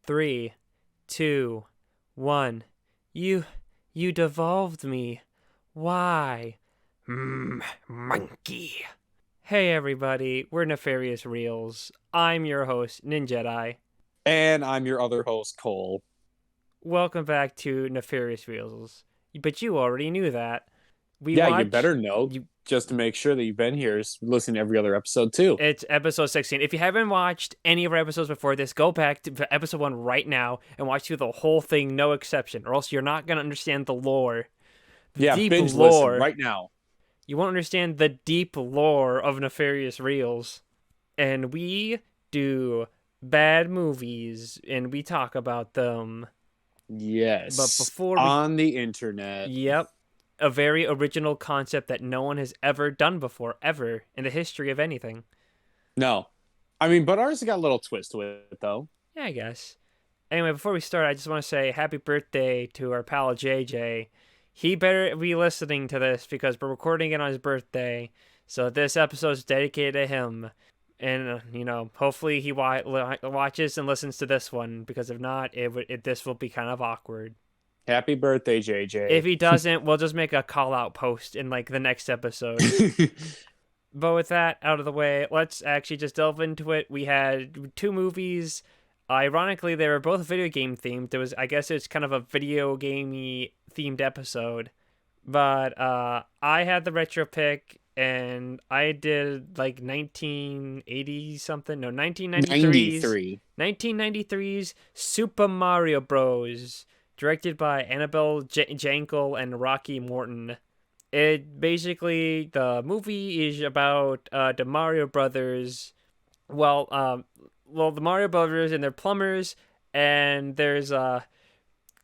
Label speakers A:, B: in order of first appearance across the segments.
A: Three, two, one. You, you devolved me. Why? Monkey. Hey everybody, we're Nefarious Reels. I'm your host, Ninjedi.
B: And I'm your other host, Cole.
A: Welcome back to Nefarious Reels. But you already knew that. We
B: Yeah, you
A: watch
B: better know
A: you
B: just to make sure that you've been here, listen to every other episode too.
A: It's episode 16. If you haven't watched any of our episodes before this, go back to episode 1 right now and watch through the whole thing, no exception, or else you're not going to understand the lore. The
B: Yeah,
A: deep
B: binge listen
A: lore.
B: right now.
A: You won't understand the deep lore of Nefarious Reels. And we do bad movies and we talk about them. But
B: Yes,
A: before we.
B: on the internet.
A: Yep. A very original concept that no one has ever done before, ever, in the history of anything.
B: No, I mean, but ours got a little twist to it though.
A: Yeah, I guess. Anyway, before we start, I just want to say happy birthday to our pal JJ. He better be listening to this because we're recording it on his birthday. So this episode is dedicated to him. And, hopefully he watches and listens to this one because if not, this will be kind of awkward.
B: Happy birthday, JJ.
A: If he doesn't, we'll just make a call-out post in, the next episode. But with that out of the way, let's actually just delve into it. We had two movies. Ironically, they were both video game themed. I guess it's kind of a video gamey themed episode. But I had the retro pick, and I did 1980 something. No, 1993's Super Mario Bros. Directed by Annabelle Jankel and Rocky Morton. The movie is about the Mario Brothers. The Mario Brothers and they're plumbers, and there's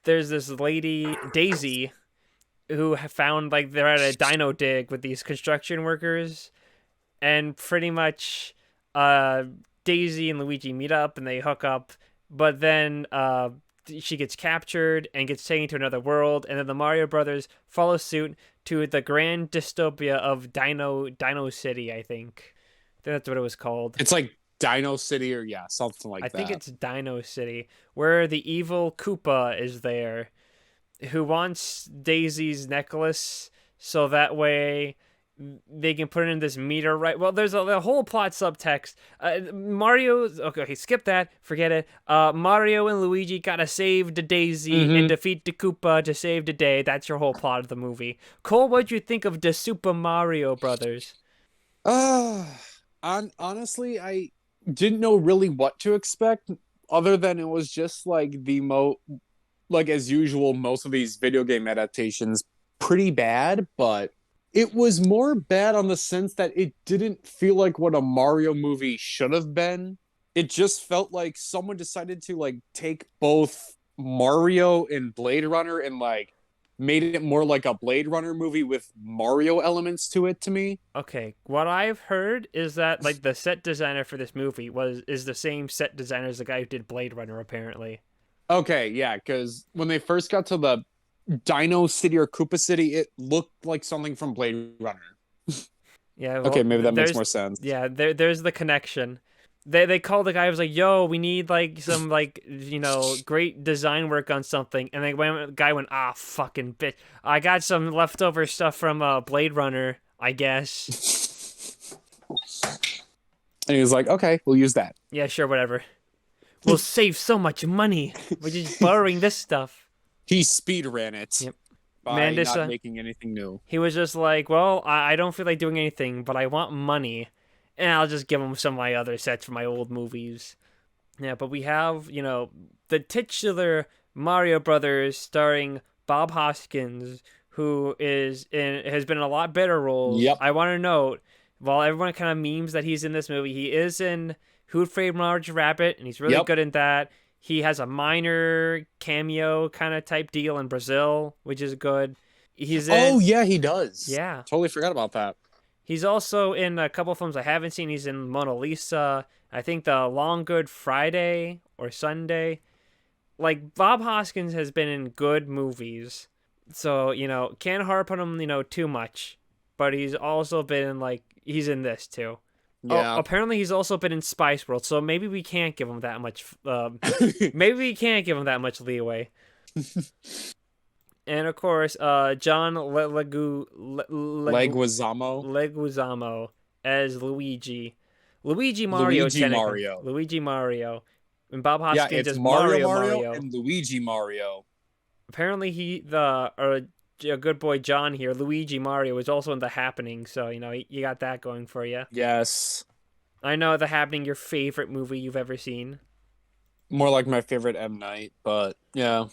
A: this lady Daisy who found they're at a dino dig with these construction workers, and pretty much Daisy and Luigi meet up and they hook up, but then she gets captured and gets taken to another world, and then the Mario Brothers follow suit to the grand dystopia of Dino City, I think. That's what it was called.
B: It's like Dino City or something like
A: that. I think it's Dino City, where the evil Koopa is there, who wants Daisy's necklace so that way they can put it in this meter, right? Well, there's a whole plot subtext. Okay, skip that, forget it. Mario and Luigi gotta save the Daisy and defeat the Koopa to save the day. That's your whole plot of the movie. Cole, what'd you think of the Super Mario Brothers?
B: Honestly, I didn't know really what to expect, other than it was just as usual, most of these video game adaptations pretty bad, but it was more bad on the sense that it didn't feel like what a Mario movie should have been. It just felt like someone decided to take both Mario and Blade Runner and made it more like a Blade Runner movie with Mario elements to it to me.
A: Okay, what I've heard is that the set designer for this movie is the same set designer as the guy who did Blade Runner, apparently.
B: Okay, yeah, because when they first got to the Dino City or Koopa City, it looked like something from Blade Runner.
A: Yeah. Well,
B: okay, maybe that makes more sense.
A: Yeah, there's the connection. They called the guy who was like, "Yo, we need some great design work on something," and the guy went, "Ah, fucking bitch! I got some leftover stuff from Blade Runner, I guess."
B: And he was like, "Okay, we'll use that."
A: Yeah, sure, whatever. We'll save so much money. We're just borrowing this stuff.
B: He speed ran it.
A: Yep.
B: By not making anything new.
A: He was just like, well, I don't feel like doing anything, but I want money, and I'll just give him some of my other sets from my old movies. Yeah, but we have, the titular Mario Brothers starring Bob Hoskins, who has been in a lot better roles.
B: Yep.
A: I want to note, while everyone kind of memes that he's in this movie, he is in Who Framed Roger Rabbit, and he's really good in that. He has a minor cameo kind of type deal in Brazil, which is good.
B: Oh, yeah, he does.
A: Yeah.
B: Totally forgot about that.
A: He's also in a couple of films I haven't seen. He's in Mona Lisa. I think The Long Good Friday or Sunday. Bob Hoskins has been in good movies. So, can't harp on him, too much. But he's also been in, he's in this too. Oh,
B: Yeah.
A: apparently he's also been in Spice World, so maybe we can't give him that much. Maybe we can't give him that much leeway. And of course, John
B: Leguizamo.
A: Leguizamo as Luigi. Luigi Mario,
B: Luigi
A: technically.
B: Mario.
A: Luigi Mario. And Bob
B: Yeah,
A: Hoskins
B: it's
A: as
B: Mario
A: Mario
B: Mario
A: Mario.
B: and Luigi Mario.
A: Apparently, a good boy John here, Luigi Mario, is also in The Happening, so, you got that going for you.
B: Yes.
A: I know The Happening, your favorite movie you've ever seen.
B: More like my favorite M. Night, but yeah.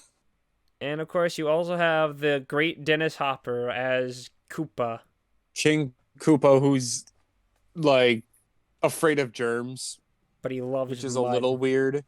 A: And of course, you also have the great Dennis Hopper as Koopa,
B: King Koopa, who's like afraid of germs,
A: but he loves
B: which is a
A: mud.
B: little weird.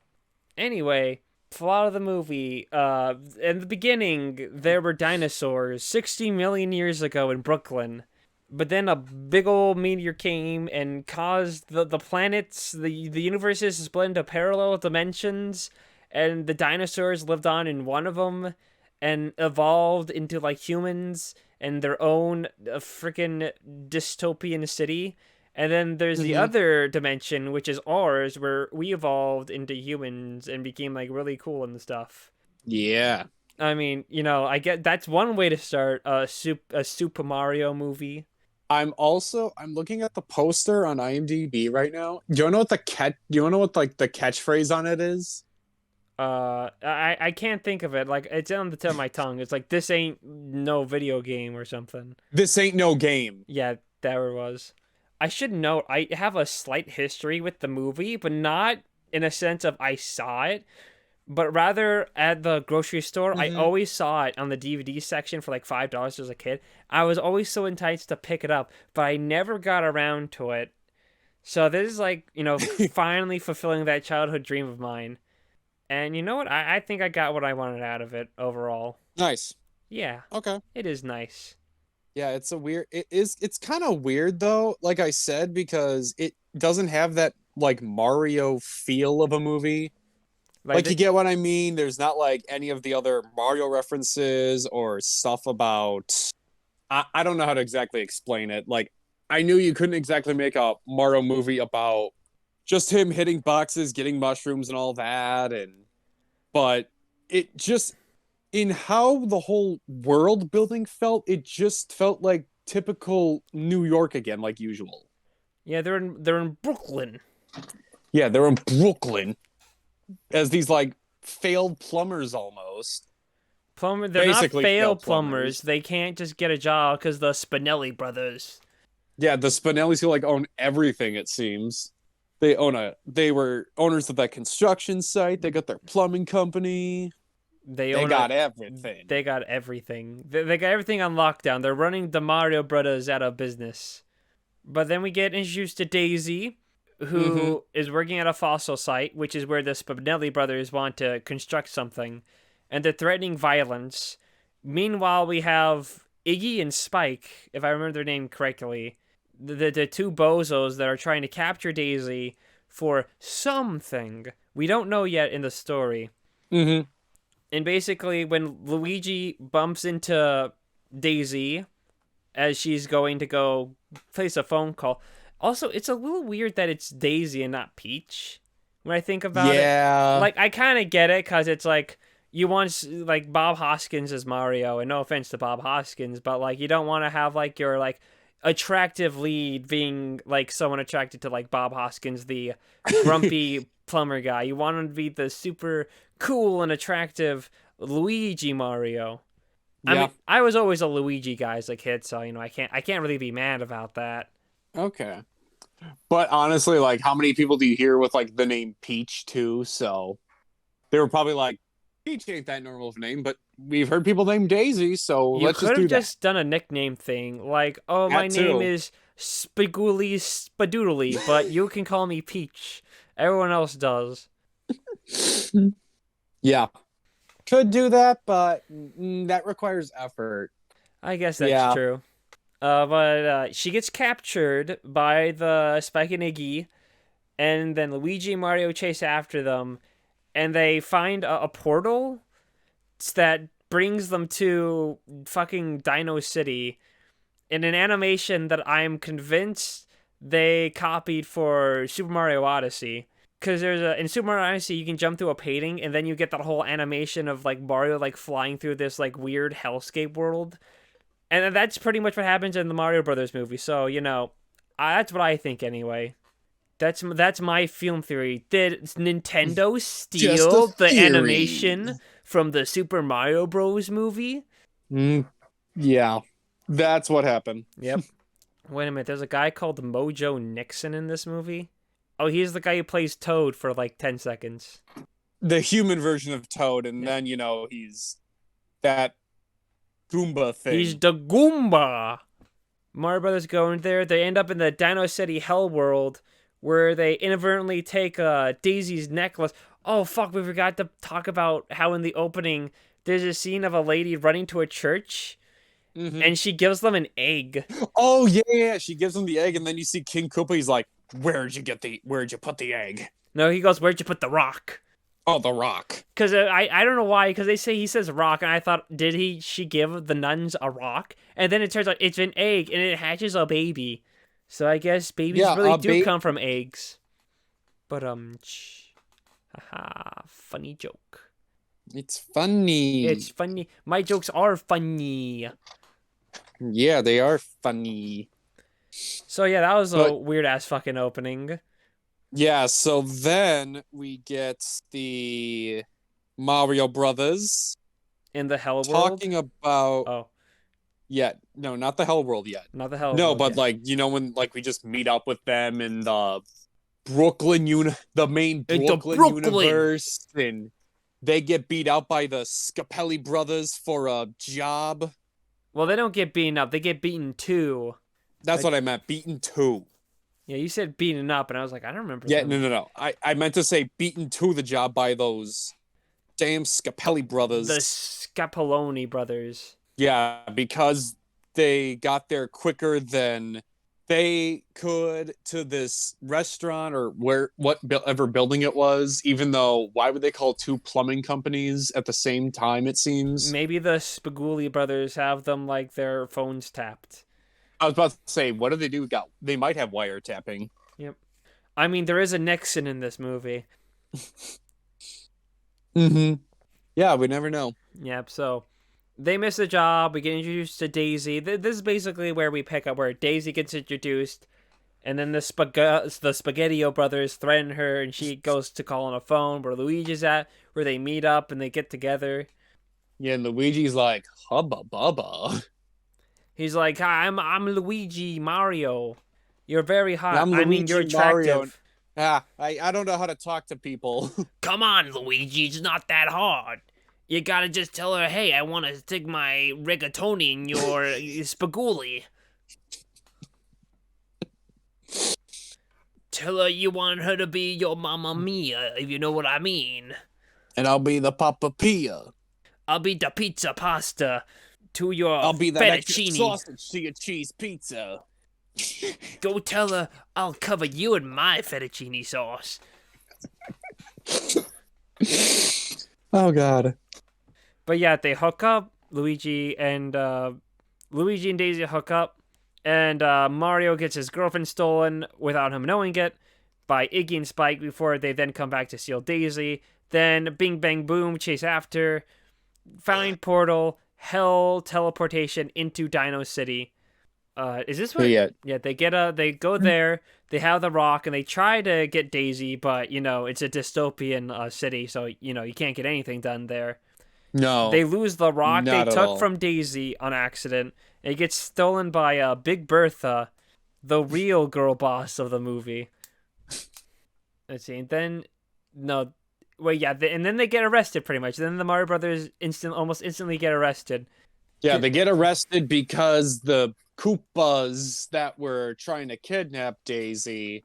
A: Anyway, plot of the movie. In the beginning, there were dinosaurs 60 million years ago in Brooklyn. But then a big old meteor came and caused the planets, the universes to split into parallel dimensions, and the dinosaurs lived on in one of them and evolved into like humans and their own freaking dystopian city. And then there's the
B: Hmm.
A: other dimension, which is ours, where we evolved into humans and became like really cool and stuff.
B: Yeah.
A: I mean, I get that's one way to start a Super Mario movie.
B: I'm looking at the poster on IMDb right now. Do you know what like the catchphrase on it is?
A: I can't think of it. Like it's on the tip of my tongue. It's like this ain't no video game or something.
B: This ain't no game.
A: Yeah, there it was. I should note I have a slight history with the movie, but not in a sense of I saw it, but rather at the grocery store. I
B: Hmm.
A: always saw it on the DVD section for like $5 as a kid. I was always so enticed to pick it up, but I never got around to it. So this is like, finally fulfilling that childhood dream of mine. And you know what? I think I got what I wanted out of it overall.
B: Nice.
A: Yeah,
B: Okay.
A: it is nice.
B: Yeah, it's kind of weird though, like I said, because it doesn't have that like Mario feel of a movie.
A: Like
B: Like you
A: the
B: get what I mean? There's not like any of the other Mario references or stuff about I don't know how to exactly explain it. Like I knew you couldn't exactly make a Mario movie about just him hitting boxes, getting mushrooms and all that but it just in how the whole world building felt, it just felt like typical New York again, like usual.
A: Yeah, they're in Brooklyn.
B: Yeah, they're in Brooklyn as these like failed plumbers almost.
A: They're not
B: Basically
A: failed
B: failed
A: plumbers.
B: plumbers.
A: They can't just get a job because the Spinelli brothers.
B: Yeah, the Spinellis who like own everything, it seems. They were owners of that construction site. They got their plumbing company.
A: They
B: They
A: own a.
B: got everything.
A: They got everything. They got everything on lockdown. They're running the Mario brothers out of business. But then we get introduced to Daisy,
B: Mm-hmm.
A: who is working at a fossil site, which is where the Spinelli brothers want to construct something, and they're threatening violence. Meanwhile, we have Iggy and Spike, if I remember their name correctly, the two bozos that are trying to capture Daisy for something we don't know yet in the story.
B: Mm-hmm.
A: And basically, when Luigi bumps into Daisy as she's going to go place a phone call. Also, it's a little weird that it's Daisy and not Peach when I think about it.
B: Yeah.
A: Like, I kind of get it because it's like you want like Bob Hoskins as Mario, and no offense to Bob Hoskins, but like you don't want to have like your like attractive lead being like someone attracted to like Bob Hoskins, the grumpy plumber guy. You want him to be the super cool and attractive Luigi Mario. I mean,
B: Yeah.
A: I was always a Luigi guy as a kid, so I can't really be mad about that.
B: Okay. But honestly, like how many people do you hear with like the name Peach too? So they were probably like, Peach ain't that normal of a name, but we've heard people name Daisy, so
A: You
B: let's just
A: could have
B: do that.
A: just done a nickname thing, like, oh, my
B: That
A: name
B: too.
A: is Spigooly Spadoodly, but you can call me Peach. Everyone else does.
B: Yeah. Could do that, but that requires effort.
A: I guess that's
B: Yeah.
A: true. But she gets captured by the Spike and Iggy, and then Luigi and Mario chase after them, and they find a portal that brings them to fucking Dino City in an animation that I'm convinced they copied for Super Mario Odyssey. Because in Super Mario Odyssey you can jump through a painting and then you get that whole animation of like Mario like flying through this like weird hellscape world, and that's pretty much what happens in the Mario Brothers movie. So that's what I think anyway. That's my film theory. Did Nintendo
B: Just a
A: steal the
B: theory.
A: animation from the Super Mario Bros. Movie?
B: Mm, yeah, that's what happened.
A: Yep. Wait a minute. There's a guy called Mojo Nixon in this movie. Oh, he's the guy who plays Toad for like 10 seconds.
B: The human version of Toad, and
A: Yep.
B: then he's that Goomba
A: He's
B: thing.
A: the Goomba. Mario Brothers go in there. They end up in the Dino City Hell World, where they inadvertently take Daisy's necklace. Oh fuck! We forgot to talk about how in the opening there's a scene of a lady running to a church,
B: Mm-hmm.
A: and she gives them an egg.
B: Oh yeah, she gives him the egg, and then you see King Koopa. He's like, Where'd you put the egg?"
A: No, he goes, "Where'd you put the rock?"
B: Oh, the rock.
A: Because I don't know why. Because he says rock, and I thought she give the nuns a rock? And then it turns out it's an egg, and it hatches a baby. So I guess babies
B: Yeah,
A: really do come from eggs. But haha, funny joke.
B: it's funny.
A: It's funny. My jokes are funny.
B: Yeah, they are funny.
A: So yeah, that was a weird ass fucking opening.
B: Yeah, so then we get the Mario Brothers
A: In the Hell World.
B: talking about
A: Oh,
B: no, not the Hell World yet.
A: not the Hell
B: No,
A: World.
B: but
A: Yet.
B: like when like we just meet up with them in the the main
A: In the
B: Brooklyn
A: Brooklyn.
B: universe, and they get beat out by the Scapelli brothers for a job.
A: Well, they don't get beaten up. They get beaten too.
B: That's what I meant. Beaten to.
A: Yeah, you said beaten up, and I was like, I don't remember.
B: Yeah,
A: them.
B: no. I meant to say beaten to the job by those damn Scapelli brothers.
A: The Scapoloni brothers.
B: Yeah, because they got there quicker than they could to this restaurant or whatever building it was, even though why would they call two plumbing companies at the same time, it seems?
A: Maybe the Spaguli brothers have them like their phones tapped.
B: I was about to say, what do they do? They might have wiretapping.
A: Yep. I mean, there is a Nixon in this movie.
B: Mm-hmm. Yeah, we never know.
A: Yep, so they miss a job. We get introduced to Daisy. This is basically where we pick up where Daisy gets introduced, and then the Spaghettio brothers threaten her, and she goes to call on a phone where Luigi's at, where they meet up and they get together.
B: Yeah, and Luigi's like, hubba bubba.
A: He's like, "Hi, I'm Luigi Mario. You're very hot.
B: I'm
A: I mean,
B: Luigi
A: you're attractive."
B: Mario. I don't know how to talk to people.
A: Come on, Luigi, it's not that hard. You gotta just tell her, hey, I want to stick my rigatoni in your spaguli. Tell her you want her to be your Mamma Mia, if you know what I mean.
B: And I'll be the Papa Pia.
A: I'll be the pizza pasta to your
B: I'll be the
A: fettuccine.
B: sausage to your cheese pizza.
A: Go tell her I'll cover you in my fettuccine sauce.
B: Oh God.
A: But yeah, they hook up. Luigi and Daisy hook up, and Mario gets his girlfriend stolen without him knowing it by Iggy and Spike before they then come back to steal Daisy. Then Bing Bang Boom chase after, find portal, hell teleportation into Dino City. Is this what?
B: Yeah.
A: Yeah, they go there. They have the rock and they try to get Daisy, but it's a dystopian city, so you can't get anything done there.
B: No.
A: They lose the rock they
B: Not at
A: took
B: all.
A: from Daisy on accident. It gets stolen by Big Bertha, the real girl boss of the movie. Let's see. And then and then they get arrested pretty much. Then the Mario Brothers almost instantly get arrested.
B: Yeah, they get arrested because the Koopas that were trying to kidnap Daisy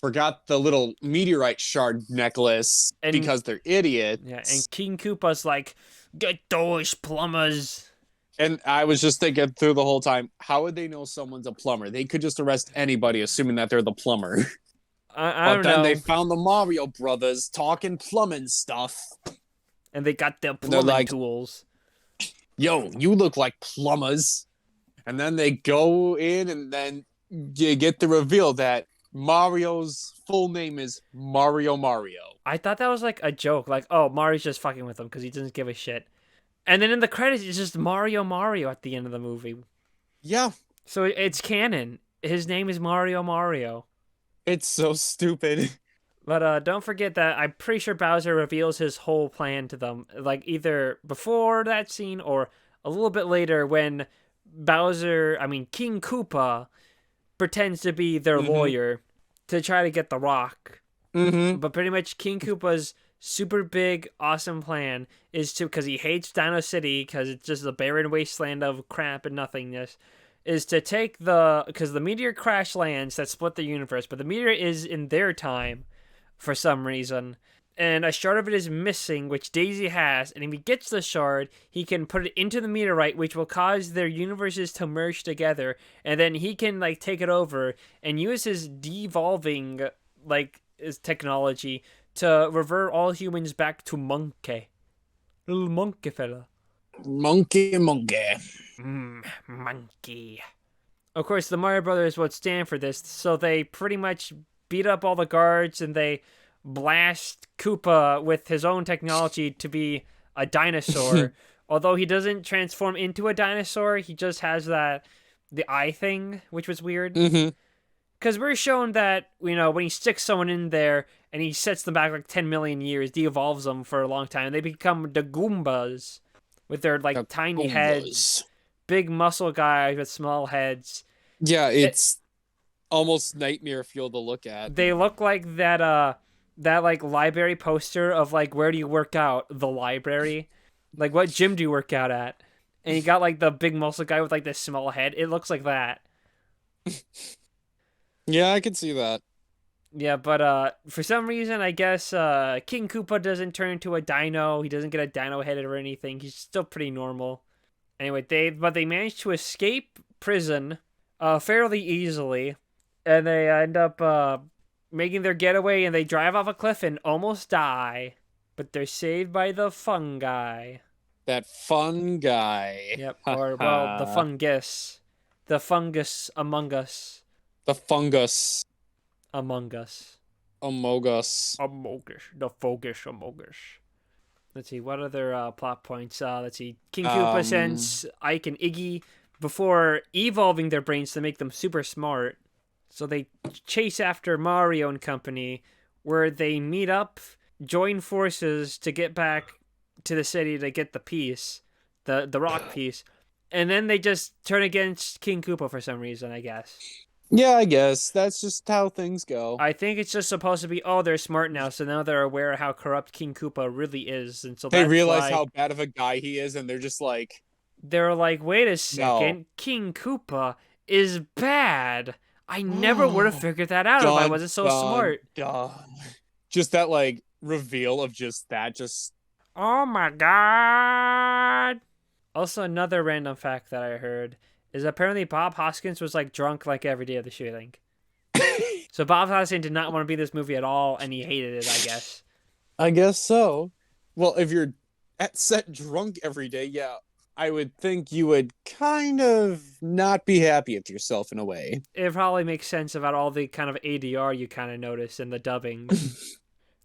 B: forgot the little meteorite shard necklace because they're idiots.
A: Yeah, and King Koopa's like, get those plumbers.
B: And I was just thinking through the whole time, how would they know someone's a plumber? They could just arrest anybody, assuming that they're the plumber.
A: I don't
B: but then
A: know.
B: they found the Mario Brothers talking plumbing stuff.
A: And they got their
B: they're
A: plumbing
B: like,
A: tools.
B: Yo, you look like plumbers. And then they go in, and then you get the reveal that Mario's full name is Mario.
A: I thought that was like a joke, like, oh, Mario's just fucking with him because he doesn't give a shit. And then in the credits, it's just Mario at the end of the movie.
B: Yeah,
A: So it's canon. His name is Mario.
B: it's so stupid.
A: But don't forget that I'm pretty sure Bowser reveals his whole plan to them, like either before that scene or a little bit later when King Koopa pretends to be their
B: Mm-hmm.
A: lawyer to try to get the rock.
B: Mm-hmm.
A: But pretty much King Koopa's super big, awesome plan is to, because he hates Dino City, because it's just a barren wasteland of crap and nothingness, is to take because the meteor crash lands that split the universe, but the meteor is in their time for some reason. And a shard of it is missing, which Daisy has. And if he gets the shard, he can put it into the meteorite, which will cause their universes to merge together. And then he can like take it over and use his devolving his technology to revert all humans back to monkey, little monkey fella.
B: Monkey.
A: Monkey. Of course, the Mario Brothers would stand for this, so they pretty much beat up all the guards and they blast Koopa with his own technology to be a dinosaur. Although he doesn't transform into a dinosaur, he just has the eye thing, which was weird.
B: Mm-hmm.
A: Because we're shown that, when he sticks someone in there and he sets them back like 10 million years, de-evolves them for a long time, they become the Goombas with their like
B: The
A: tiny heads,
B: Goombas.
A: big muscle guys with small heads.
B: Yeah,
A: It,
B: it's almost nightmare fuel to look at.
A: they look like that like library poster of like, where do you work out? The library. Like, what gym do you work out at? And you got like the big muscle guy with like this small head. It looks like that.
B: Yeah, I can see that.
A: Yeah, but for some reason, I guess King Koopa doesn't turn into a dino. He doesn't get a dino head or anything. He's still pretty normal. Anyway, they manage to escape prison fairly easily, and they end up making their getaway, and they drive off a cliff and almost die, but they're saved by the fungi.
B: That fun guy.
A: Yep,
B: Ha
A: or well,
B: ha.
A: the fungus
B: The fungus.
A: among us.
B: Amogus.
A: The fungus among us. Let's see, what other plot points? Let's see. King Koopa
B: Um,
A: sends Ike and Iggy before evolving their brains to make them super smart. So they chase after Mario and company, where they meet up, join forces to get back to the city to get the piece, the rock piece, and then they just turn against King Koopa for some reason, I guess.
B: yeah, I guess that's just how things go.
A: I think it's just supposed to be, oh, they're smart now, so now they're aware of how corrupt King Koopa really is, and so
B: They
A: that's
B: realize
A: why
B: how bad of a guy he is, and they're just like,
A: they're like, wait a
B: no.
A: second, King Koopa is bad. I never would have figured that out if I
B: Dun,
A: wasn't so
B: dun,
A: smart.
B: dun. Just that, like, reveal of just that, just.
A: Oh my god. Also, another random fact that I heard is apparently Bob Hoskins was like drunk like every day of the shooting. So Bob Hoskins did not want to be in this movie at all, and he hated it, I guess.
B: I guess so. Well, if you're at set drunk every day, yeah, I would think you would kind of not be happy with yourself in a way.
A: It probably makes sense about all the kind of ADR you kind of notice in the dubbings.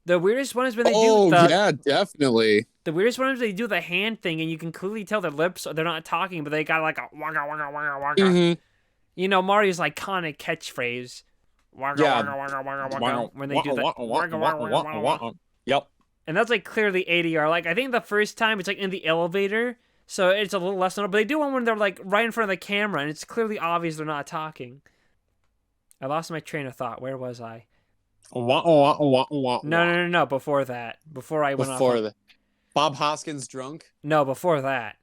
A: The weirdest one is when they do
B: Oh, yeah, definitely.
A: the weirdest one is they do the hand thing, and you can clearly tell their lips they're not talking, but they got like a waka waka waka waka.
B: Mm-hmm.
A: Mario's iconic catchphrase, waka
B: Yeah.
A: waka waka waka waka, when they do the waka waka waka waka.
B: Yep.
A: And that's like clearly ADR. Like, I think the first time it's like in the elevator, so it's a little less notable. But they do one when they're like right in front of the camera, and it's clearly obvious they're not talking. I lost my train of thought. Where was I? No. Before that, before I went off.
B: Before the Bob Hoskins drunk.
A: No, before that.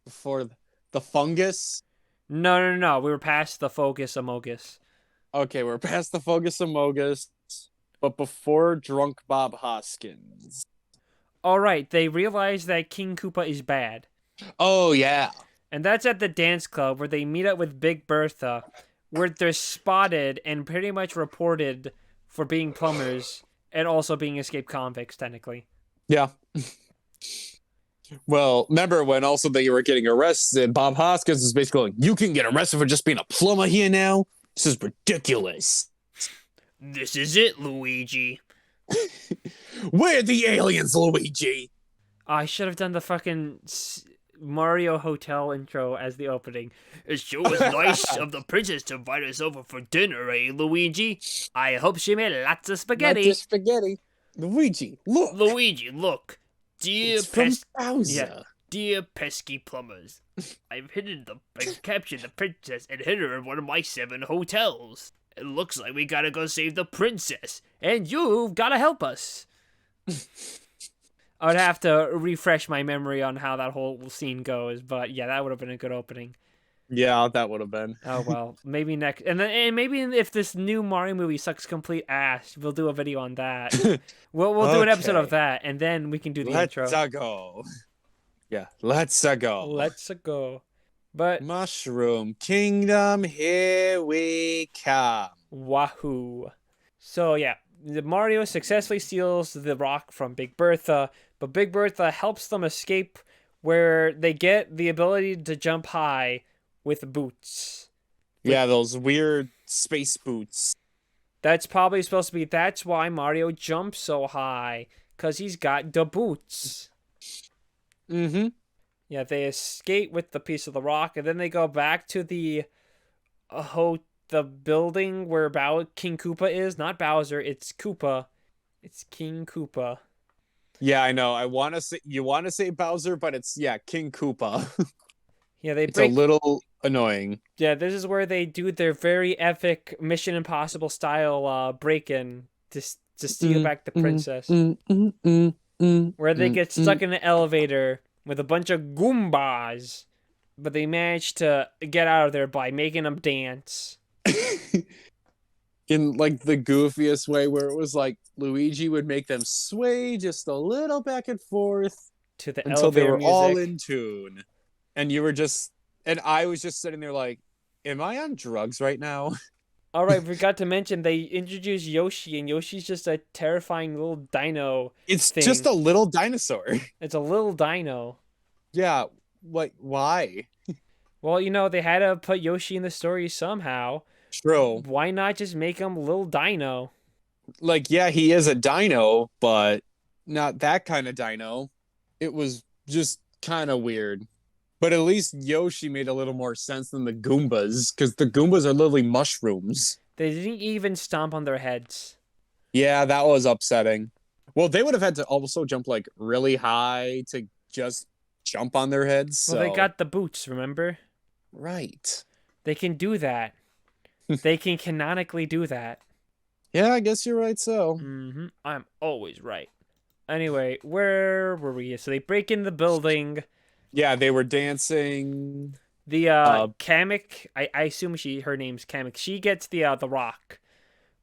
B: Before the fungus.
A: No. We were past the focus amogus.
B: Okay, we're past the focus amogus, but before drunk Bob Hoskins.
A: All right, they realize that King Koopa is bad.
B: Oh yeah.
A: And that's at the dance club where they meet up with Big Bertha, where they're spotted and pretty much reported for being plumbers and also being escaped convicts, technically.
B: Yeah. Well, remember when also they were getting arrested? Bob Hoskins is basically like, you can get arrested for just being a plumber here now. This is ridiculous.
A: This is it, Luigi.
B: Where are the aliens, Luigi?
A: I should have done the fucking Mario Hotel intro as the opening. It sure was nice of the princess to invite us over for dinner, eh, Luigi? I hope she made lots of
B: Not
A: spaghetti.
B: just spaghetti. Luigi, look.
A: Luigi, look. Dear
B: It's from
A: Yeah,
B: Bowser.
A: dear pesky plumbers. I've captured the princess and hid her in one of my 7 hotels. It looks like we gotta go save the princess, and you've gotta help us. I would have to refresh my memory on how that whole scene goes, but yeah, that would have been a good opening.
B: Yeah, that would have been.
A: Oh well, maybe next, and maybe if this new Mario movie sucks complete ass, we'll do a video on that. We'll do an episode of
B: Okay.
A: that, and then we can do the
B: Let's
A: intro.
B: go. Yeah, let's go.
A: Let's go. But
B: Mushroom Kingdom, here we come.
A: wahoo! So yeah, Mario successfully steals the rock from Big Bertha, but Big Bertha helps them escape, where they get the ability to jump high with boots.
B: Yeah, those weird space boots.
A: That's probably supposed to be. That's why Mario jumps so high, cause he's got the boots.
B: Mm-hmm.
A: Yeah, they escape with the piece of the rock, and then they go back to the the building where King Koopa is. Not Bowser, it's Koopa. It's King Koopa.
B: Yeah, I know. You want to say Bowser, but it's King Koopa.
A: Yeah, they
B: It's a little annoying.
A: Yeah, this is where they do their very epic Mission Impossible style break-in to steal back the princess. Where they get stuck in an elevator with a bunch of Goombas, but they manage to get out of there by making them dance.
B: In like the goofiest way, where it was like Luigi would make them sway just a little back and forth
A: To the
B: until they
A: elevator
B: were
A: music.
B: all in tune. And I was just sitting there like, am I on drugs right now?
A: All right, forgot to mention they introduced Yoshi, and Yoshi's just a terrifying little dino.
B: It's
A: thing.
B: just a little dinosaur.
A: It's a little dino.
B: Yeah, like why?
A: Well, they had to put Yoshi in the story somehow.
B: True.
A: Why not just make him a little dino?
B: Like, yeah, he is a dino, but not that kind of dino. It was just kind of weird. But at least Yoshi made a little more sense than the Goombas, because the Goombas are literally mushrooms.
A: They didn't even stomp on their heads.
B: Yeah, that was upsetting. Well, they would have had to also jump like really high to just jump on their heads. So.
A: Well, they got the boots, remember?
B: Right.
A: They can do that. They can canonically do that.
B: Yeah, I guess you're right, so.
A: I'm always right. Anyway, where were we? So they break in the building.
B: Yeah, they were dancing.
A: The Kamek, I assume her name's Kamek. She gets the rock.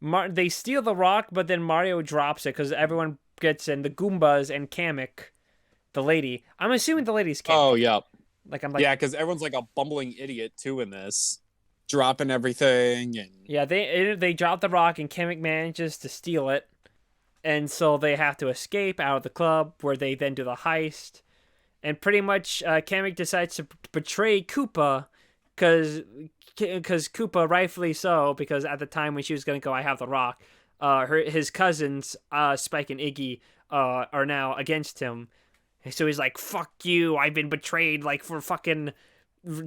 A: They steal the rock, but then Mario drops it because everyone gets in. The Goombas and Kamek, the lady. I'm assuming the lady's Kamek.
B: Oh, yeah.
A: Yeah,
B: because everyone's like a bumbling idiot too in this, dropping everything and.
A: Yeah, they drop the rock and Kamek manages to steal it, and so they have to escape out of the club where they then do the heist. And pretty much, Kamek decides to betray Koopa, because Koopa, rightfully so, because at the time when she was going to go, I have the rock, his cousins, Spike and Iggy, are now against him. So he's like, fuck you, I've been betrayed, like, for fucking,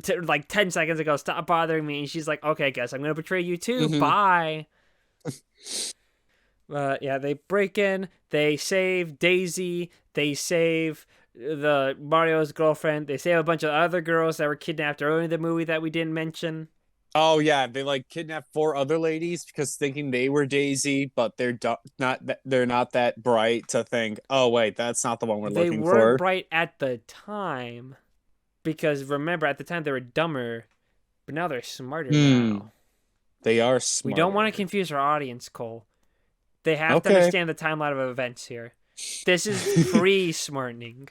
A: 10 seconds ago, stop bothering me. And she's like, okay, I guess I'm going to betray you too, bye. Yeah, they break in, they save Daisy, they save the Mario's girlfriend. They save a bunch of other girls that were kidnapped earlier in the movie that we didn't mention.
B: Oh yeah, they like kidnapped 4 other ladies because thinking they were Daisy, but they're not that bright to think, oh wait, that's not the one we're looking for.
A: They weren't bright at the time, because remember at the time they were dumber, but now they're smarter now.
B: They are smart.
A: We don't want to confuse our audience, Cole. They have to understand the timeline of events here. This is pre-smartening.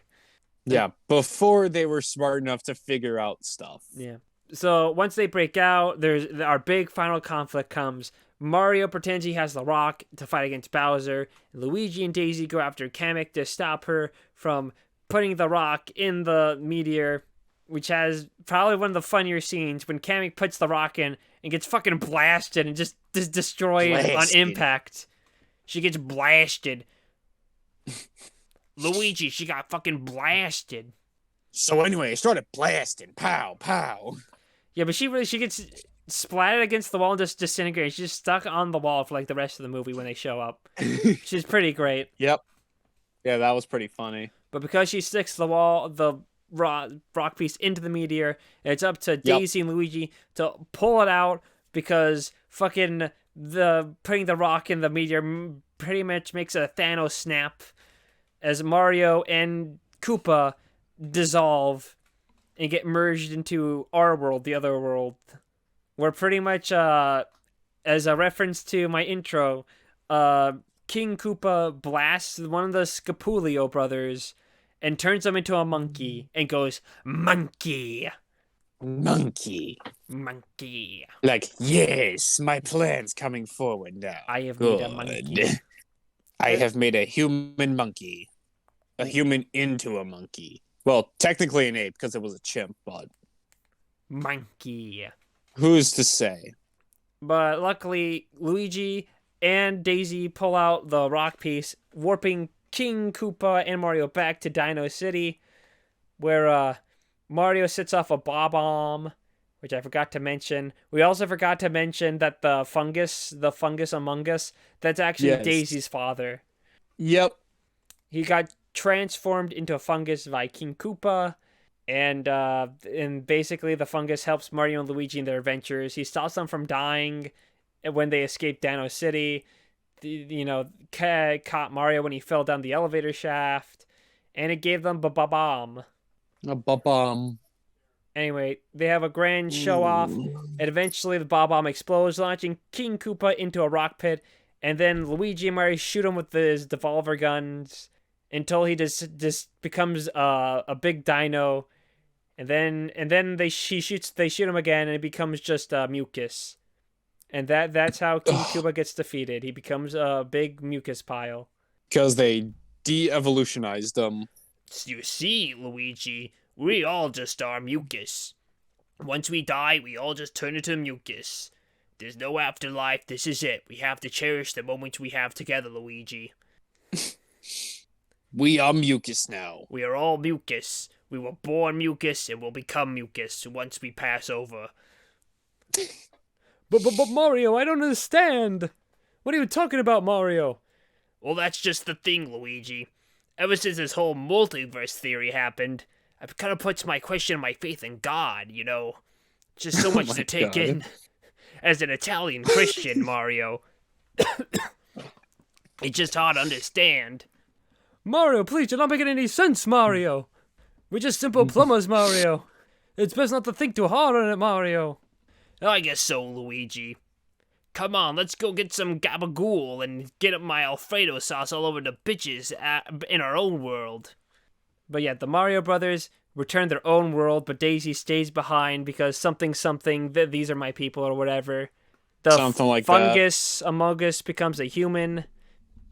B: Yeah, before they were smart enough to figure out stuff.
A: Yeah. So once they break out, there's our big final conflict comes. Mario pretends he has the rock to fight against Bowser. Luigi and Daisy go after Kamek to stop her from putting the rock in the meteor. which has probably one of the funnier scenes when Kamek puts the rock in and gets fucking blasted and just destroyed on
B: Blasted.
A: impact. She gets blasted. Luigi, she got fucking blasted.
B: So anyway, I started blasting. Pow, pow.
A: Yeah, but she gets splattered against the wall and just disintegrates. She's just stuck on the wall for like the rest of the movie when they show up. She's pretty great.
B: Yep. Yeah, that was pretty funny.
A: But because she sticks the wall, the rock piece into the meteor, it's up to Daisy and Luigi to pull it out because fucking the putting the rock in the meteor pretty much makes a Thanos snap as Mario and Koopa dissolve and get merged into our world, the other world. We're pretty much, as a reference to my intro, King Koopa blasts one of the Scapulio brothers and turns him into a monkey and goes, "Monkey!
B: Monkey.
A: Monkey!
B: Like, yes, my plan's coming forward now.
A: I have made a monkey."
B: I have made a human monkey. A human into a monkey. Well, technically an ape because it was a chimp, but
A: Monkey.
B: who's to say?
A: But luckily, Luigi and Daisy pull out the rock piece, warping King Koopa and Mario back to Dino City, where Mario sets off a bomb, which I forgot to mention. We also forgot to mention that the fungus among us, that's actually Daisy's father.
B: Yep.
A: He got transformed into a fungus by King Koopa, and basically the fungus helps Mario and Luigi in their adventures. He stops them from dying when they escape Dino City. Caught Mario when he fell down the elevator shaft, and it gave them ba-ba-bomb.
B: A ba-bomb.
A: Anyway, they have a grand show-off, and eventually the bomb explodes, launching King Koopa into a rock pit, and then Luigi and Mario shoot him with his devolver guns until he just becomes a big dino, and then they shoot him again, and it becomes just mucus. And that's how King Koopa gets defeated. He becomes a big mucus pile.
B: Because they de-evolutionized him.
A: You see, Luigi, we all just are mucus. Once we die, we all just turn into mucus. There's no afterlife. This is it. We have to cherish the moments we have together, Luigi.
B: We are mucus now.
A: We are all mucus. We were born mucus and will become mucus once we pass over. But Mario, I don't understand. What are you talking about, Mario? Well, that's just the thing, Luigi. Ever since this whole multiverse theory happened, I've kind of put my faith in God, you know? Just so much to take in. As an Italian Christian, Mario. It's just hard to understand. Mario, please, you're not making any sense, Mario. We're just simple plumbers, Mario. It's best not to think too hard on it, Mario. I guess so, Luigi. Come on, let's go get some gabagool and get up my Alfredo sauce all over the bitches in our own world. But yeah, the Mario Brothers return their own world, but Daisy stays behind because something, these are my people or whatever. The
B: something like
A: fungus among us becomes a human,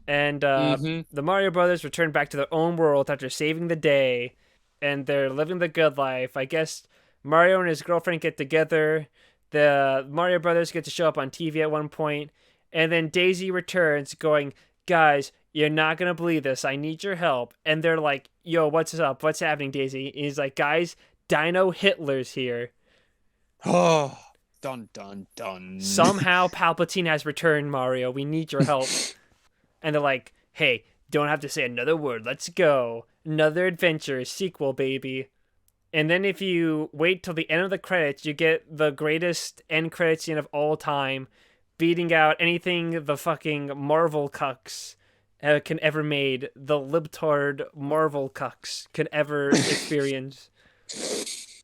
A: and the Mario Brothers return back to their own world after saving the day, and they're living the good life. I guess Mario and his girlfriend get together. The Mario Brothers get to show up on TV at one point, and then Daisy returns going, "Guys, you're not going to believe this. I need your help." And they're like, "Yo, what's up? What's happening, Daisy?" And he's like, "Guys, Dino Hitler's here."
B: Oh, dun, dun, dun.
A: Somehow Palpatine has returned, Mario. We need your help. And they're like, "Hey, don't have to say another word. Let's go. Another adventure, sequel, baby." And then if you wait till the end of the credits, you get the greatest end credit scene of all time, beating out anything the fucking Marvel cucks can ever made, the libtard Marvel cucks can ever experience.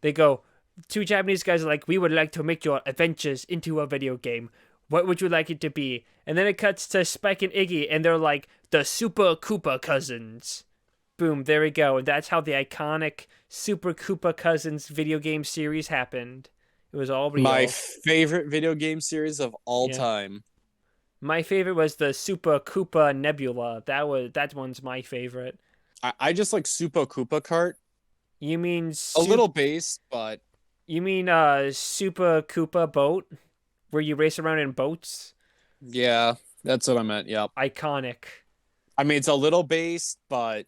A: They go, two Japanese guys are like, "We would like to make your adventures into a video game. What would you like it to be?" And then it cuts to Spike and Iggy, and they're like, "The Super Koopa Cousins." Boom, there we go. And that's how the iconic Super Koopa Cousins video game series happened. It was all real.
B: My favorite video game series of all time.
A: My favorite was the Super Koopa Nebula. That one's my favorite.
B: I just like Super Koopa Kart.
A: You mean
B: A little base, but
A: You mean Super Koopa boat, where you race around in boats?
B: yeah, that's what I meant. Yep.
A: Iconic.
B: I mean, it's a little base, but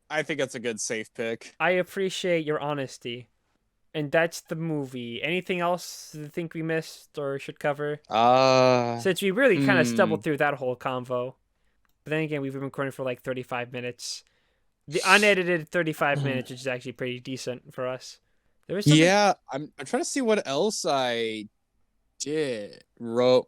B: I think it's a good safe pick.
A: I appreciate your honesty. And that's the movie. Anything else you think we missed or should cover?
B: Uh,
A: Since we really kind of
B: hmm.
A: stumbled through that whole convo. But then again, we've been recording for like 35 minutes. The unedited 35 minutes, which is actually pretty decent for us. There was something.
B: Yeah, I'm trying to see what else I did wrote.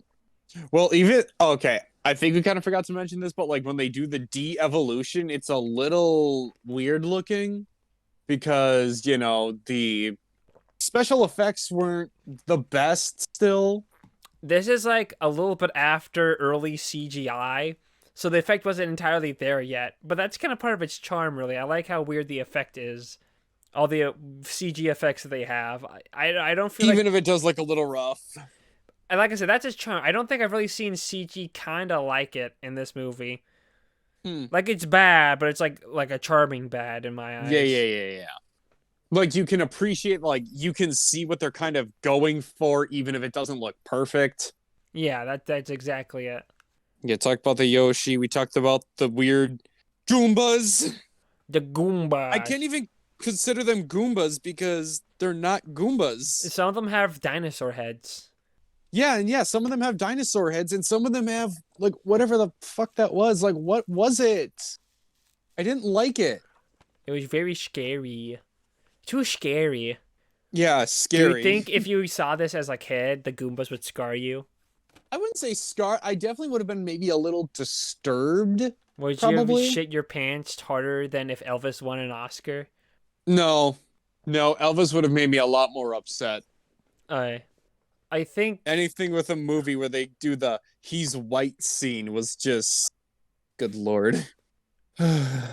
B: Well, even okay, I think we kind of forgot to mention this, but like when they do the de-evolution, it's a little weird looking because, the special effects weren't the best still.
A: This is like a little bit after early CGI, so the effect wasn't entirely there yet. But that's kind of part of its charm, really. I like how weird the effect is. All the CG effects that they have. I don't feel like,
B: Even if it does look a little rough.
A: like I said, that's its charm. I don't think I've really seen CG kind of like it in this movie.
B: Hmm.
A: Like it's bad, but it's like a charming bad in my
B: Yeah, yeah,
A: eyes.
B: yeah, yeah. Like you can appreciate, like you can see what they're kind of going for, even if it doesn't look perfect.
A: Yeah, that's exactly it.
B: Yeah, talked about the Yoshi. We talked about the weird Goombas.
A: The
B: I
A: Goombas.
B: can't even consider them Goombas because they're not Goombas.
A: Some of them have dinosaur heads.
B: Yeah, and yeah, some of them have dinosaur heads, and some of them have like whatever the fuck that was. Like, what was it? I didn't like it.
A: It was very scary. Too scary.
B: Yeah,
A: Do you
B: scary.
A: think if you saw this as a kid, the Goombas would scar you?
B: I wouldn't say scar. I definitely would have been maybe a little disturbed,
A: Would you have
B: probably.
A: shit your pants harder than if Elvis won an Oscar?
B: No, no, Elvis would have made me a lot more upset.
A: I I think
B: Anything with a movie where they do the he's white scene was just good lord.
A: no,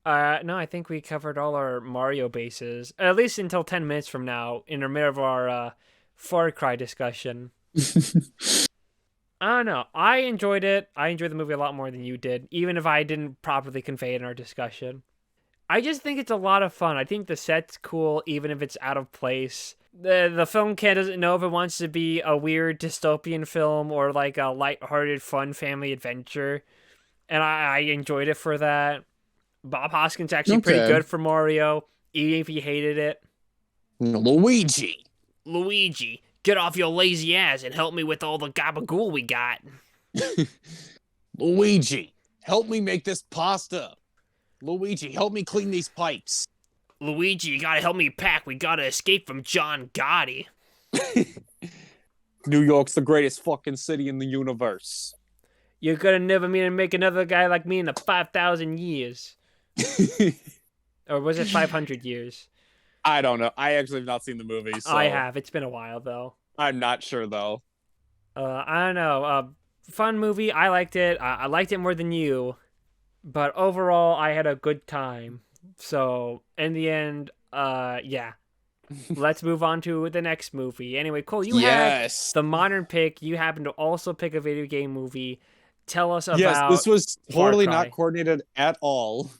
A: I think we covered all our Mario bases. At least until 10 minutes from now in the middle of our Far Cry discussion. I don't know. I enjoyed it. I enjoyed the movie a lot more than you did, even if I didn't properly convey it in our discussion. I just think it's a lot of fun. I think the set's cool, even if it's out of place. The film doesn't know if it wants to be a weird dystopian film or like a lighthearted, fun family adventure, and I enjoyed it for that. Bob Hoskins actually pretty
B: Okay.
A: good for Mario, even if he hated it.
B: Luigi.
A: Luigi, get off your lazy ass and help me with all the gabagool we got.
B: Luigi, help me make this pasta. Luigi, help me clean these pipes.
A: Luigi, you gotta help me pack. We gotta escape from John Gotti.
B: New York's the greatest fucking city in the universe.
A: You're gonna never meet and make another guy like me in the 5,000 years. Or was it 500 years?
B: I don't know. I actually have not seen the movie, so
A: I have. It's been a while, though.
B: I'm not sure though.
A: I don't know. Fun movie. I liked it. I liked it more than you. But overall, I had a good time. So, in the end, yeah. Let's move on to the next movie. Anyway, Cole, you had
B: Yes.
A: the modern pick. You happened to also pick a video game movie. Tell us
B: Yes,
A: about
B: this was
A: Far
B: totally
A: Cry.
B: not coordinated at all.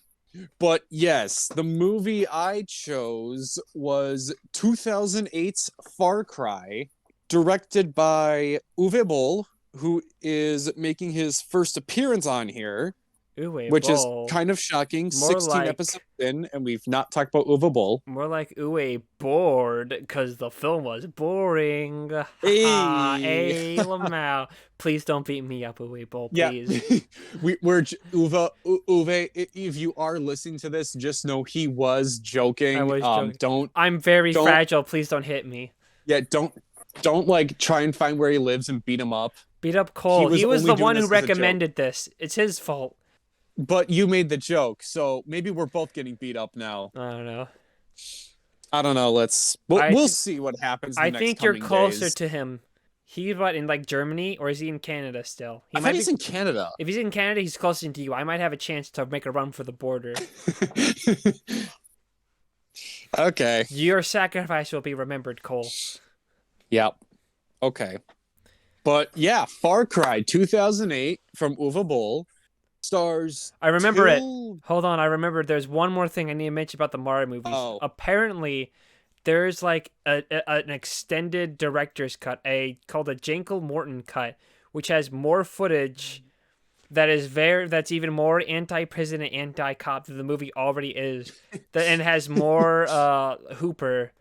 B: But yes, the movie I chose was 2008's Far Cry, directed by Uwe Boll, who is making his first appearance on here,
A: Uwe
B: which is
A: Boll.
B: kind of shocking.
A: More
B: 16
A: like
B: episodes in, and we've not talked about Uwe Boll.
A: More like Uwe bored because the film was boring. Ha ha.
B: Hey.
A: Hey, Lamau. Please don't beat me up, Uwe Boll,
B: Yeah,
A: please.
B: Uwe. If you are listening to this, just know he was joking.
A: I was joking.
B: Don't
A: I'm very
B: don't
A: fragile. Please don't hit me.
B: yeah, don't like try and find where he lives and beat him up.
A: Beat up Cole. He was
B: only
A: the
B: doing
A: one who
B: this as a joke.
A: recommended this. It's his fault.
B: But you made the joke, so maybe we're both getting beat up now.
A: I don't know.
B: I don't know. We'll
A: th-
B: see what happens.
A: I
B: The next
A: think you're
B: coming
A: closer
B: days.
A: to him. He's what, in like Germany, or is he in Canada still? He
B: I
A: might
B: thought he's
A: be.
B: in Canada.
A: If he's in Canada, he's closer to you. I might have a chance to make a run for the border.
B: Okay.
A: Your sacrifice will be remembered, Cole.
B: Yep. Okay. But yeah, Far Cry 2008 from Uwe Boll, stars
A: I remember it.
B: till
A: Hold on, I remember. There's one more thing I need to mention about the Mario movies.
B: oh
A: Apparently, there's like an extended director's cut, a called a Jankel Morton cut, which has more footage that's even more anti-president, anti-cop than the movie already is, and has more Hooper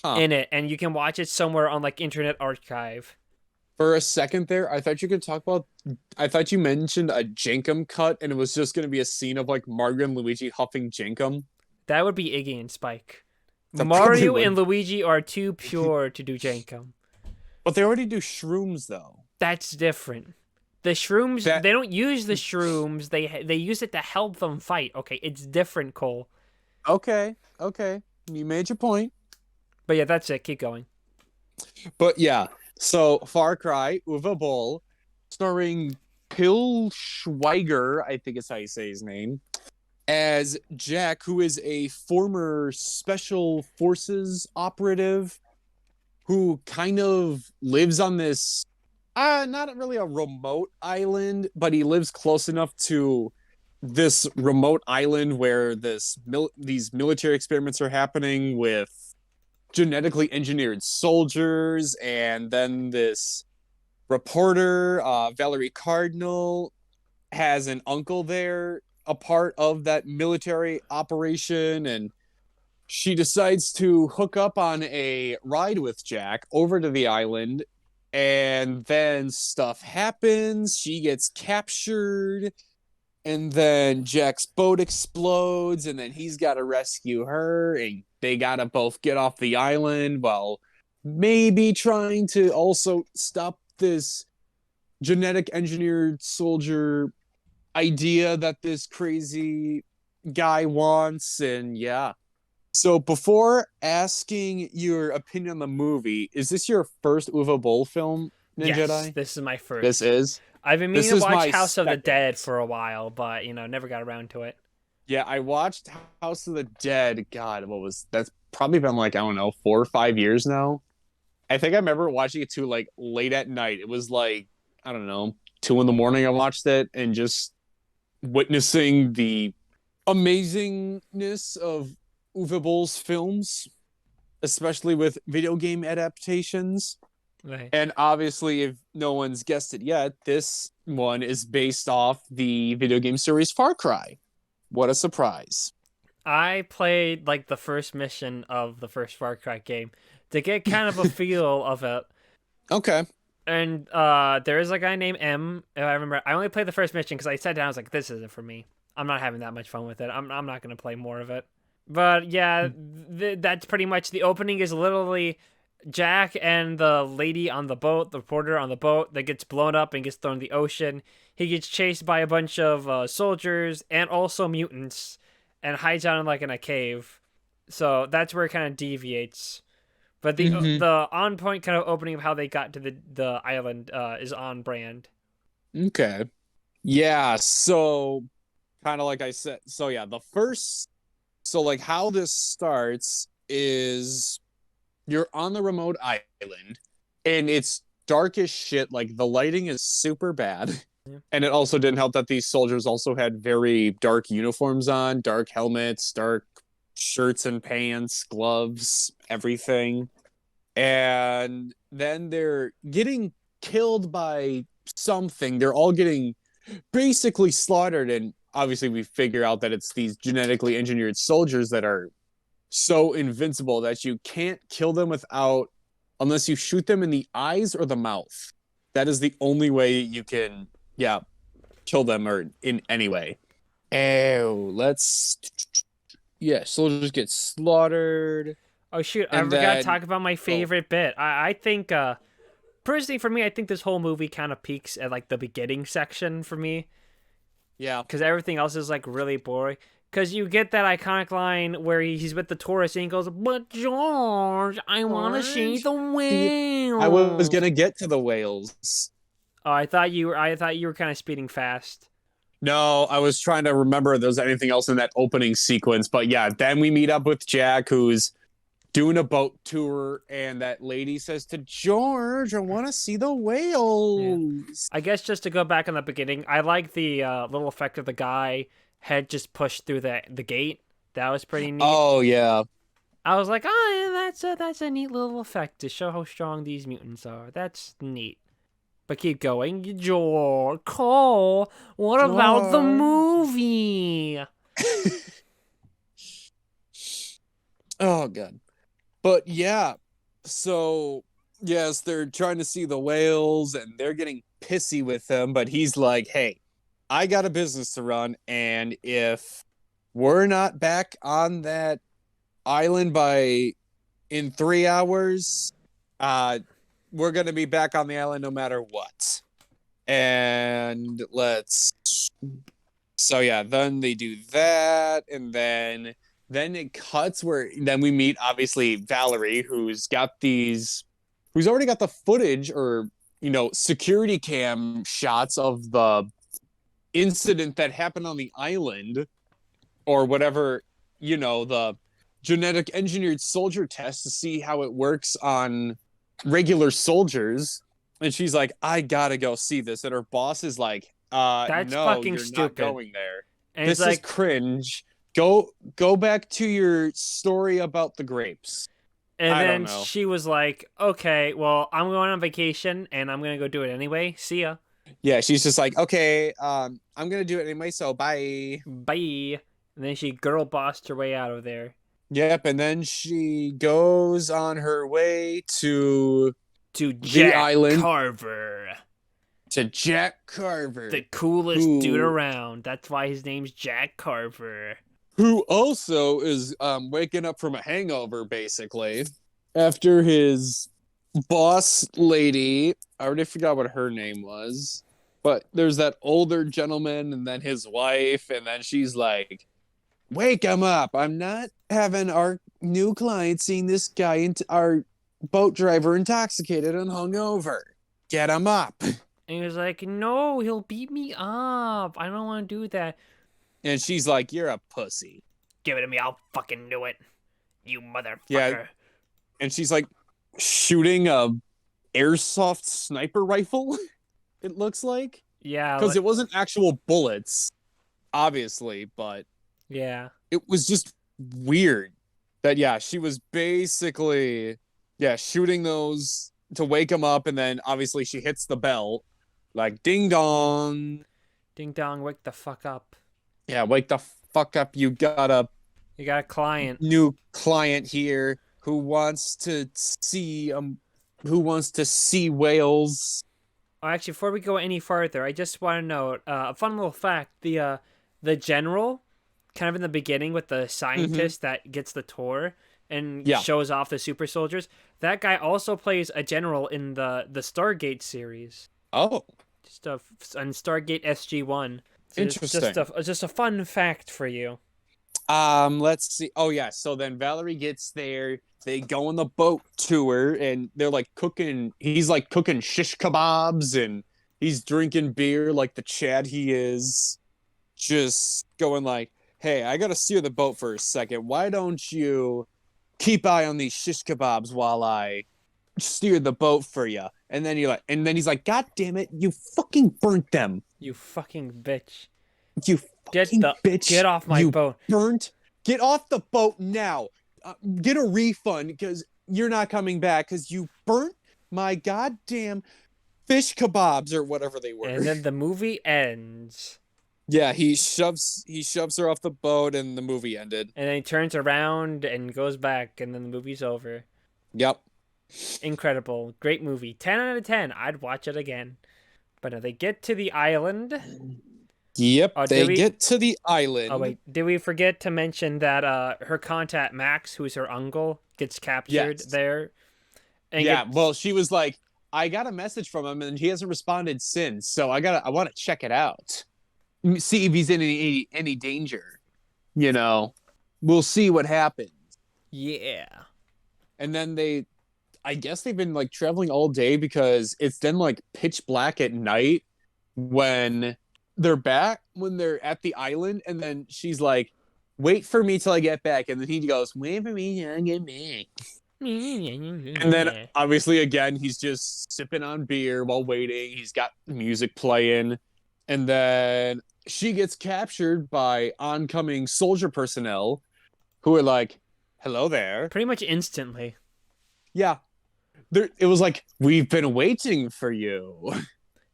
B: huh.
A: in it, and you can watch it somewhere on like Internet Archive.
B: For a second there, I thought you could talk about. I thought you mentioned a Jenkum cut, and it was just going to be a scene of like Mario and Luigi huffing Jenkum.
A: That would be Iggy and Spike.
B: That probably
A: Mario and
B: would,
A: Luigi are too pure to do Jankum.
B: but they already do shrooms though.
A: That's different. The shrooms,
B: That
A: they don't use the shrooms. They use it to help them fight. Okay, it's different, Cole.
B: okay, okay, you made your point.
A: But yeah, that's it. Keep going.
B: But yeah, so Far Cry Uwe Boll, starring Till Schweiger, I think is how you say his name, as Jack, who is a former special forces operative who kind of lives on this not really a remote island, but he lives close enough to this remote island where these military experiments are happening with genetically engineered soldiers, and then this reporter, Valerie Cardinal, has an uncle there, a part of that military operation, and she decides to hook up on a ride with Jack over to the island, and then stuff happens. She gets captured, and then Jack's boat explodes, and then he's got to rescue her, and they got to both get off the island while maybe trying to also stop this genetic engineered soldier idea that this crazy guy wants. And yeah, so before asking your opinion on the movie, is this your first Uwe Boll film, Ninja
A: Yes,
B: Jedi?
A: this is my first.
B: This is.
A: I've been meaning
B: This
A: to
B: is
A: watch
B: my
A: House of the
B: second.
A: Dead for a while, but never got around to it.
B: Yeah, I watched House of the Dead. God, that's probably been like, I don't know, 4 or 5 years now. I think I remember watching it too, like late at night. It was like, I don't know, 2 in the morning. I watched it and just witnessing the amazingness of Uwe Boll's films, especially with video game adaptations.
A: Right.
B: And obviously, if no one's guessed it yet, this one is based off the video game series Far Cry. What a surprise.
A: I played like the first mission of the first Far Cry game to get kind of a feel of it.
B: Okay.
A: And there is a guy named M. If I remember, I only played the first mission because I sat down. I was like, "This isn't for me. I'm not having that much fun with it. I'm not gonna play more of it." But yeah, that's pretty much the opening. Is literally Jack and the lady on the boat, the reporter on the boat that gets blown up and gets thrown in the ocean. He gets chased by a bunch of soldiers and also mutants, and hides out in a cave. So that's where it kind of deviates. But the on point kind of opening of how they got to the island is on brand.
B: Okay. Yeah, so kind of like I said, so yeah, like how this starts is you're on the remote island and it's dark as shit. Like the lighting is super bad.
A: Yeah.
B: And it also didn't help that these soldiers also had very dark uniforms on, dark helmets, dark shirts and pants, gloves, everything. And then they're getting killed by something. They're all getting basically slaughtered. And obviously, we figure out that it's these genetically engineered soldiers that are so invincible that you can't kill them unless you shoot them in the eyes or the mouth. That is the only way you can, kill them or in any way. Soldiers get slaughtered.
A: Oh shoot! I forgot to talk about my favorite bit. I think personally for me, I think this whole movie kind of peaks at like the beginning section for me.
B: Yeah,
A: because everything else is like really boring. Because you get that iconic line where he's with the tourist and he goes, "But George, I want to see the whale."
B: I was gonna get to the whales.
A: Oh, I thought you were kind of speeding fast.
B: No, I was trying to remember if there's anything else in that opening sequence. But yeah, then we meet up with Jack, who's doing a boat tour, and that lady says to George, I want to see the
A: Yeah.
B: whales.
A: I guess just to go back in the beginning, I like the little effect of the guy head just pushed through the gate. That was pretty neat.
B: Oh, yeah.
A: I was like, oh, yeah, that's a neat little effect to show how strong these mutants are. That's neat. But keep going, George Cole. What about the
B: George.
A: movie?
B: Oh, God. But yeah, so yes, they're trying to see the whales and they're getting pissy with him, but he's like, hey, I got a business to run, and if we're not back on that island by in 3 hours, uh, we're gonna be back on the island no matter what. And let's so yeah, then they do that, and then it cuts where then we meet obviously Valerie, who's already got the footage or security cam shots of the incident that happened on the island or whatever, the genetic engineered soldier test to see how it works on regular soldiers. And she's like, I gotta go see this. And her boss is like,
A: That's
B: no,
A: fucking
B: you're not
A: stupid.
B: going there.
A: And it's
B: This is
A: like,
B: cringe. Go back to your story about the grapes.
A: and
B: I don't
A: then
B: know.
A: she was like, okay, well, I'm going on vacation and I'm gonna go do it anyway. See ya.
B: Yeah, she's just like, okay, I'm gonna do it anyway, so bye.
A: Bye. And then she girl bossed her way out of there
B: Yep, and then she goes on her way to
A: to
B: the
A: Jack
B: island
A: Carver,
B: to Jack Carver,
A: the coolest dude
B: who
A: around. That's why his name's Jack Carver.
B: who also is waking up from a hangover basically after his boss lady. I already forgot what her name was, but there's that older gentleman and then his wife, and then she's like, wake him up. I'm not having our new client seeing this guy into our boat driver intoxicated and hungover. Get him up.
A: And he was like, no, he'll beat me up. I don't want to do that.
B: And she's like, you're a pussy.
A: Give it to me. I'll fucking do it. You
B: Yeah.
A: motherfucker.
B: And she's like shooting a airsoft sniper rifle, it looks like.
A: Yeah.
B: Because it wasn't actual bullets, obviously, but
A: Yeah.
B: it was just weird that, yeah, she was basically, yeah, shooting those to wake him up. And then obviously she hits the bell like ding dong.
A: Ding dong, wake the fuck up.
B: Yeah, wake the fuck up. You got a
A: You got a client.
B: new client here who wants to see whales.
A: Oh, actually, before we go any farther, I just want to note a fun little fact: the general, kind of in the beginning with the scientist that gets the tour and
B: Yeah.
A: shows off the super soldiers. That guy also plays a general in the Stargate series.
B: Oh,
A: Just on Stargate SG-1. So
B: interesting.
A: Just a fun fact for you.
B: Let's see. Oh yeah, so then Valerie gets there. They go on the boat tour and they're like cooking. He's like cooking shish kebabs and he's drinking beer like the Chad he is. Just going like, hey, I gotta steer the boat for a second. Why don't you keep eye on these shish kebabs while I steer the boat for you? And then and then he's like, God damn it, you fucking burnt them.
A: You fucking bitch.
B: You fucking bitch.
A: Get off my
B: you
A: boat.
B: Burnt. Get off the boat now. Get a refund because you're not coming back because you burnt my goddamn fish kebabs or whatever they were.
A: And then the movie ends.
B: Yeah, he shoves her off the boat and the movie ended.
A: And then he turns around and goes back, and then the movie's over.
B: Yep.
A: Incredible. Great movie. 10 out of 10. I'd watch it again. But now they get to the island.
B: Yep,
A: Oh,
B: they get to the island.
A: Oh, wait. Did we forget to mention that her contact, Max, who's her uncle, gets captured there? And
B: well, she was like, I got a message from him, and he hasn't responded since, so I want to check it out. See if he's in any danger. We'll see what happens.
A: Yeah.
B: And then I guess they've been like traveling all day because it's then like pitch black at night when they're at the island. And then she's like, wait for me till I get back. And then he goes, wait for me till I get back. And then obviously again, he's just sipping on beer while waiting. He's got music playing. And then she gets captured by oncoming soldier personnel who are like, hello there.
A: Pretty much instantly.
B: Yeah. It was like, we've been waiting for you.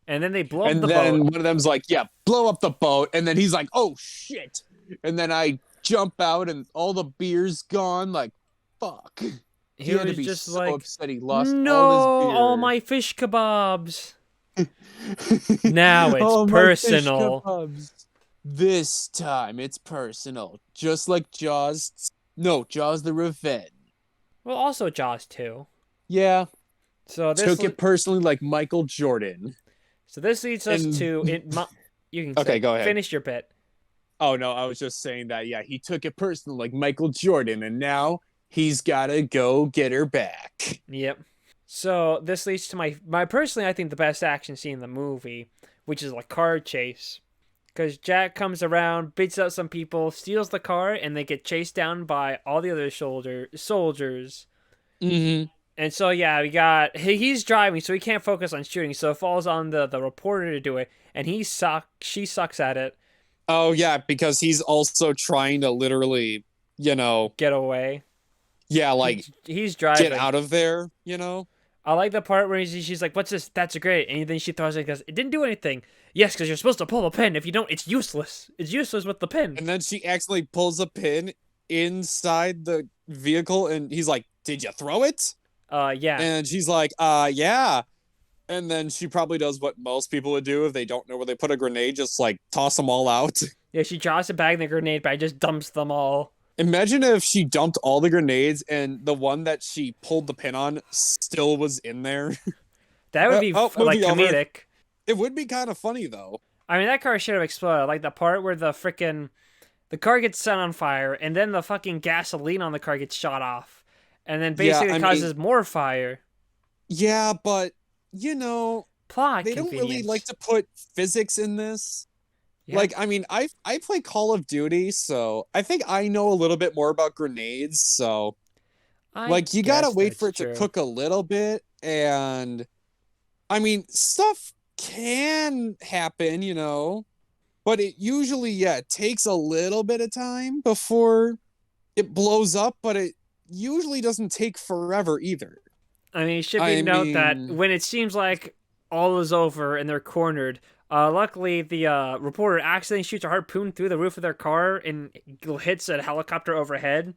A: And then they blow up
B: And
A: the
B: then
A: boat.
B: one of them's like, yeah, blow up the boat. And then he's like, oh shit. And then I jump out and all the beer's gone. Like, fuck. He had to
A: was
B: be
A: just
B: so
A: like,
B: upset he lost
A: no,
B: all his
A: all
B: beer.
A: my fish kebabs. Now it's
B: Oh, my fish
A: personal.
B: kebabs. This time it's personal. Just like Jaws. No, Jaws the Revenge.
A: Well, also Jaws 2.
B: Yeah,
A: So this
B: took it personally like Michael Jordan.
A: so this leads us
B: And
A: to you can
B: okay,
A: say
B: go ahead.
A: finish your bit.
B: Oh no, I was just saying that. Yeah, he took it personally like Michael Jordan, and now he's gotta go get her back.
A: Yep. So this leads to my personally I think the best action scene in the movie, which is a car chase. Because Jack comes around, beats up some people, steals the car, and they get chased down by all the other soldiers.
B: Mm-hmm.
A: And so yeah, he's driving, so he can't focus on shooting, so it falls on the reporter to do it, and she sucks at it.
B: Oh yeah, because he's also trying to literally,
A: Get away.
B: yeah, like
A: He's
B: get
A: driving.
B: out of there.
A: I like the part where she's like, "What's this? That's great." And then she throws it because it didn't do anything. Yes, because you're supposed to pull the pin. If you don't, it's useless. It's useless with the pin.
B: And then she accidentally pulls a pin inside the vehicle, and he's like, "Did you throw it?"
A: Yeah.
B: And she's like, yeah." And then she probably does what most people would do if they don't know where they put a grenade, just like toss them all out.
A: Yeah, she drops a bag in the grenade bag, just dumps them all.
B: Imagine if she dumped all the grenades and the one that she pulled the pin on still was in there.
A: That would be like
B: movie over.
A: comedic.
B: It would be kind of funny though.
A: I mean, that car should have exploded. Like the part where the car gets set on fire, and then the fucking gasoline on the car gets shot off, and then basically causes more fire.
B: Yeah, but
A: Plot
B: they don't really like to put physics in this.
A: Yeah.
B: Like, I mean, I play Call of Duty, so I think I know a little bit more about grenades. So, like, you gotta wait for it to cook a little bit, and I mean, stuff can happen, but it usually, takes a little bit of time before it blows up, but it usually doesn't take forever either.
A: I mean, it should be noted that when it seems like all is over and they're cornered, luckily the reporter accidentally shoots a harpoon through the roof of their car and hits a helicopter overhead.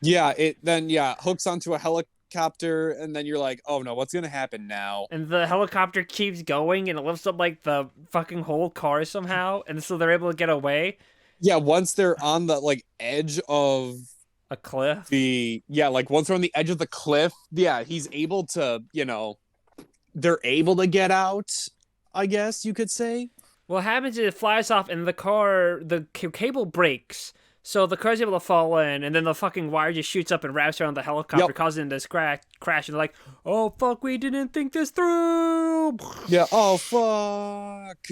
B: Yeah, it then hooks onto a helicopter, and then you're like, oh no, what's gonna happen now?
A: And the helicopter keeps going, and it lifts up like the fucking whole car somehow, and so they're able to get away.
B: Yeah, once they're on the like edge of
A: a cliff.
B: Like once they're on the edge of the cliff, he's able to, they're able to get out, I guess you could say.
A: What happens is it flies off, and the cable breaks. So the car's able to fall in, and then the fucking wire just shoots up and wraps around the helicopter, causing this crash. And they're like, oh, fuck, we didn't think this through.
B: Yeah, oh, fuck.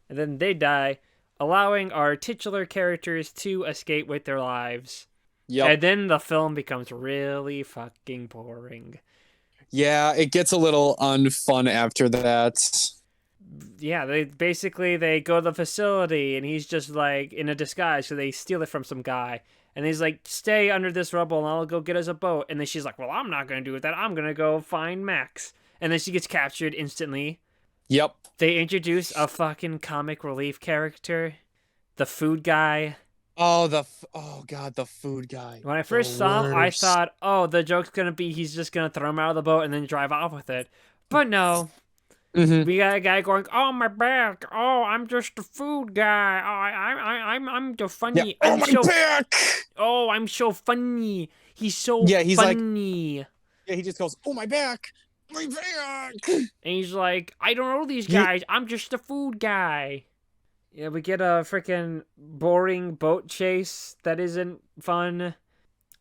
A: And then they die, allowing our titular characters to escape with their lives.
B: Yep.
A: And then the film becomes really fucking boring.
B: Yeah, it gets a little unfun after that.
A: Yeah, they go to the facility, and he's just like in a disguise, so they steal it from some guy. And he's like, stay under this rubble and I'll go get us a boat. And then she's like, well, I'm not going to do that. I'm going to go find Max. And then she gets captured instantly.
B: Yep.
A: They introduce a fucking comic relief character, the food guy.
B: Oh, God, the food guy.
A: When I first saw him, I thought, oh, the joke's going to be he's just going to throw him out of the boat and then drive off with it. But no.
B: Mm-hmm.
A: We got a guy going, oh, my back. Oh, I'm just the food guy. Oh, I'm the funny.
B: Yeah. Oh, my back.
A: Oh, I'm so funny. He's so he's funny.
B: Like, he just goes, oh, my back. My back.
A: And he's like, I don't know these guys. I'm just the food guy. Yeah, we get a freaking boring boat chase that isn't fun.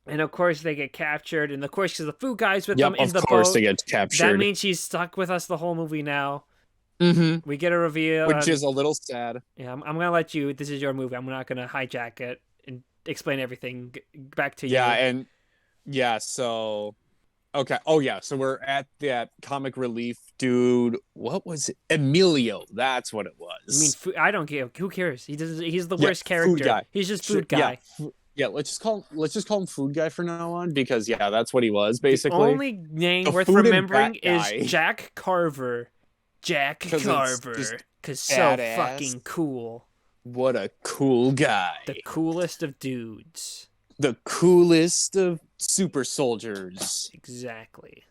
A: And of course they get captured. And of course, because the food guy's with them in the boat. Of course
B: they get captured.
A: That means she's stuck with us the whole movie now.
B: Mm-hmm.
A: We get a reveal.
B: Which is a little sad.
A: Yeah, I'm going to let you. This is your movie. I'm not going to hijack it and explain everything. Back to
B: Yeah,
A: you.
B: and yeah, so okay. Oh yeah, so we're at that comic relief dude. What was it? Emilio. That's what it
A: I mean,
B: was.
A: I don't care. Who cares? He does. He's the
B: Yeah,
A: worst
B: food
A: character.
B: guy.
A: He's just
B: Sure,
A: food
B: yeah,
A: guy.
B: yeah. Let's just call him food guy for now on because yeah, that's what he was
A: The
B: basically.
A: only name
B: The
A: worth
B: food and bat
A: remembering is
B: guy
A: Jack Carver. Jack
B: because it's
A: Carver.
B: just
A: Cause so
B: badass.
A: fucking cool.
B: What a cool
A: The
B: guy.
A: coolest of dudes.
B: The coolest of super soldiers.
A: Exactly.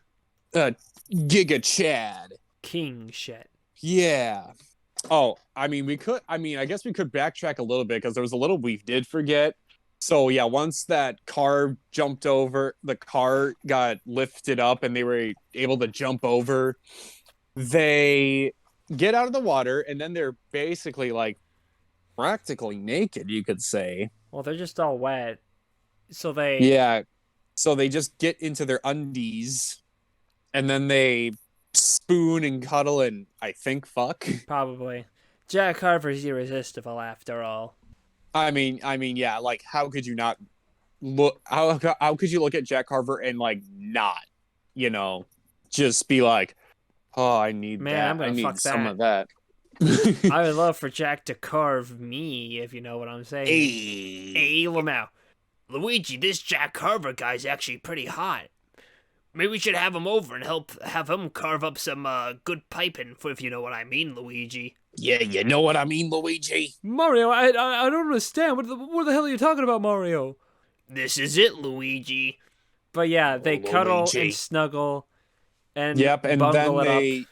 B: Uh, Giga Chad.
A: King shit.
B: Yeah. Oh, I mean, I guess we could backtrack a little bit because there was a little we did forget. So, yeah, once that car jumped over, the car got lifted up and they were able to jump over, they get out of the water and then they're basically like practically naked, you could say.
A: Well, they're just all wet. So they
B: Yeah. So they just get into their undies and then they spoon and cuddle and I think fuck.
A: probably. Jack Carver's irresistible after all.
B: Yeah. Like, how could you not look? How could you look at Jack Carver and like not, you know, just be like, oh, I need
A: Man, I'm
B: that. I
A: gonna
B: need
A: fuck
B: some
A: that.
B: of that.
A: I would love for Jack to carve me, if you know what I'm saying.
B: Hey.
A: Hey, Lamau. Luigi, this Jack Carver guy's actually pretty hot. Maybe we should have him over and have him carve up some good piping, if you know what I mean, Luigi.
B: Yeah, you know what I mean, Luigi.
A: Mario, I don't understand. What the hell are you talking about, Mario? This is it, Luigi. But yeah,
B: Oh,
A: they cuddle and
B: Luigi.
A: snuggle and
B: Yep, and
A: bungle
B: then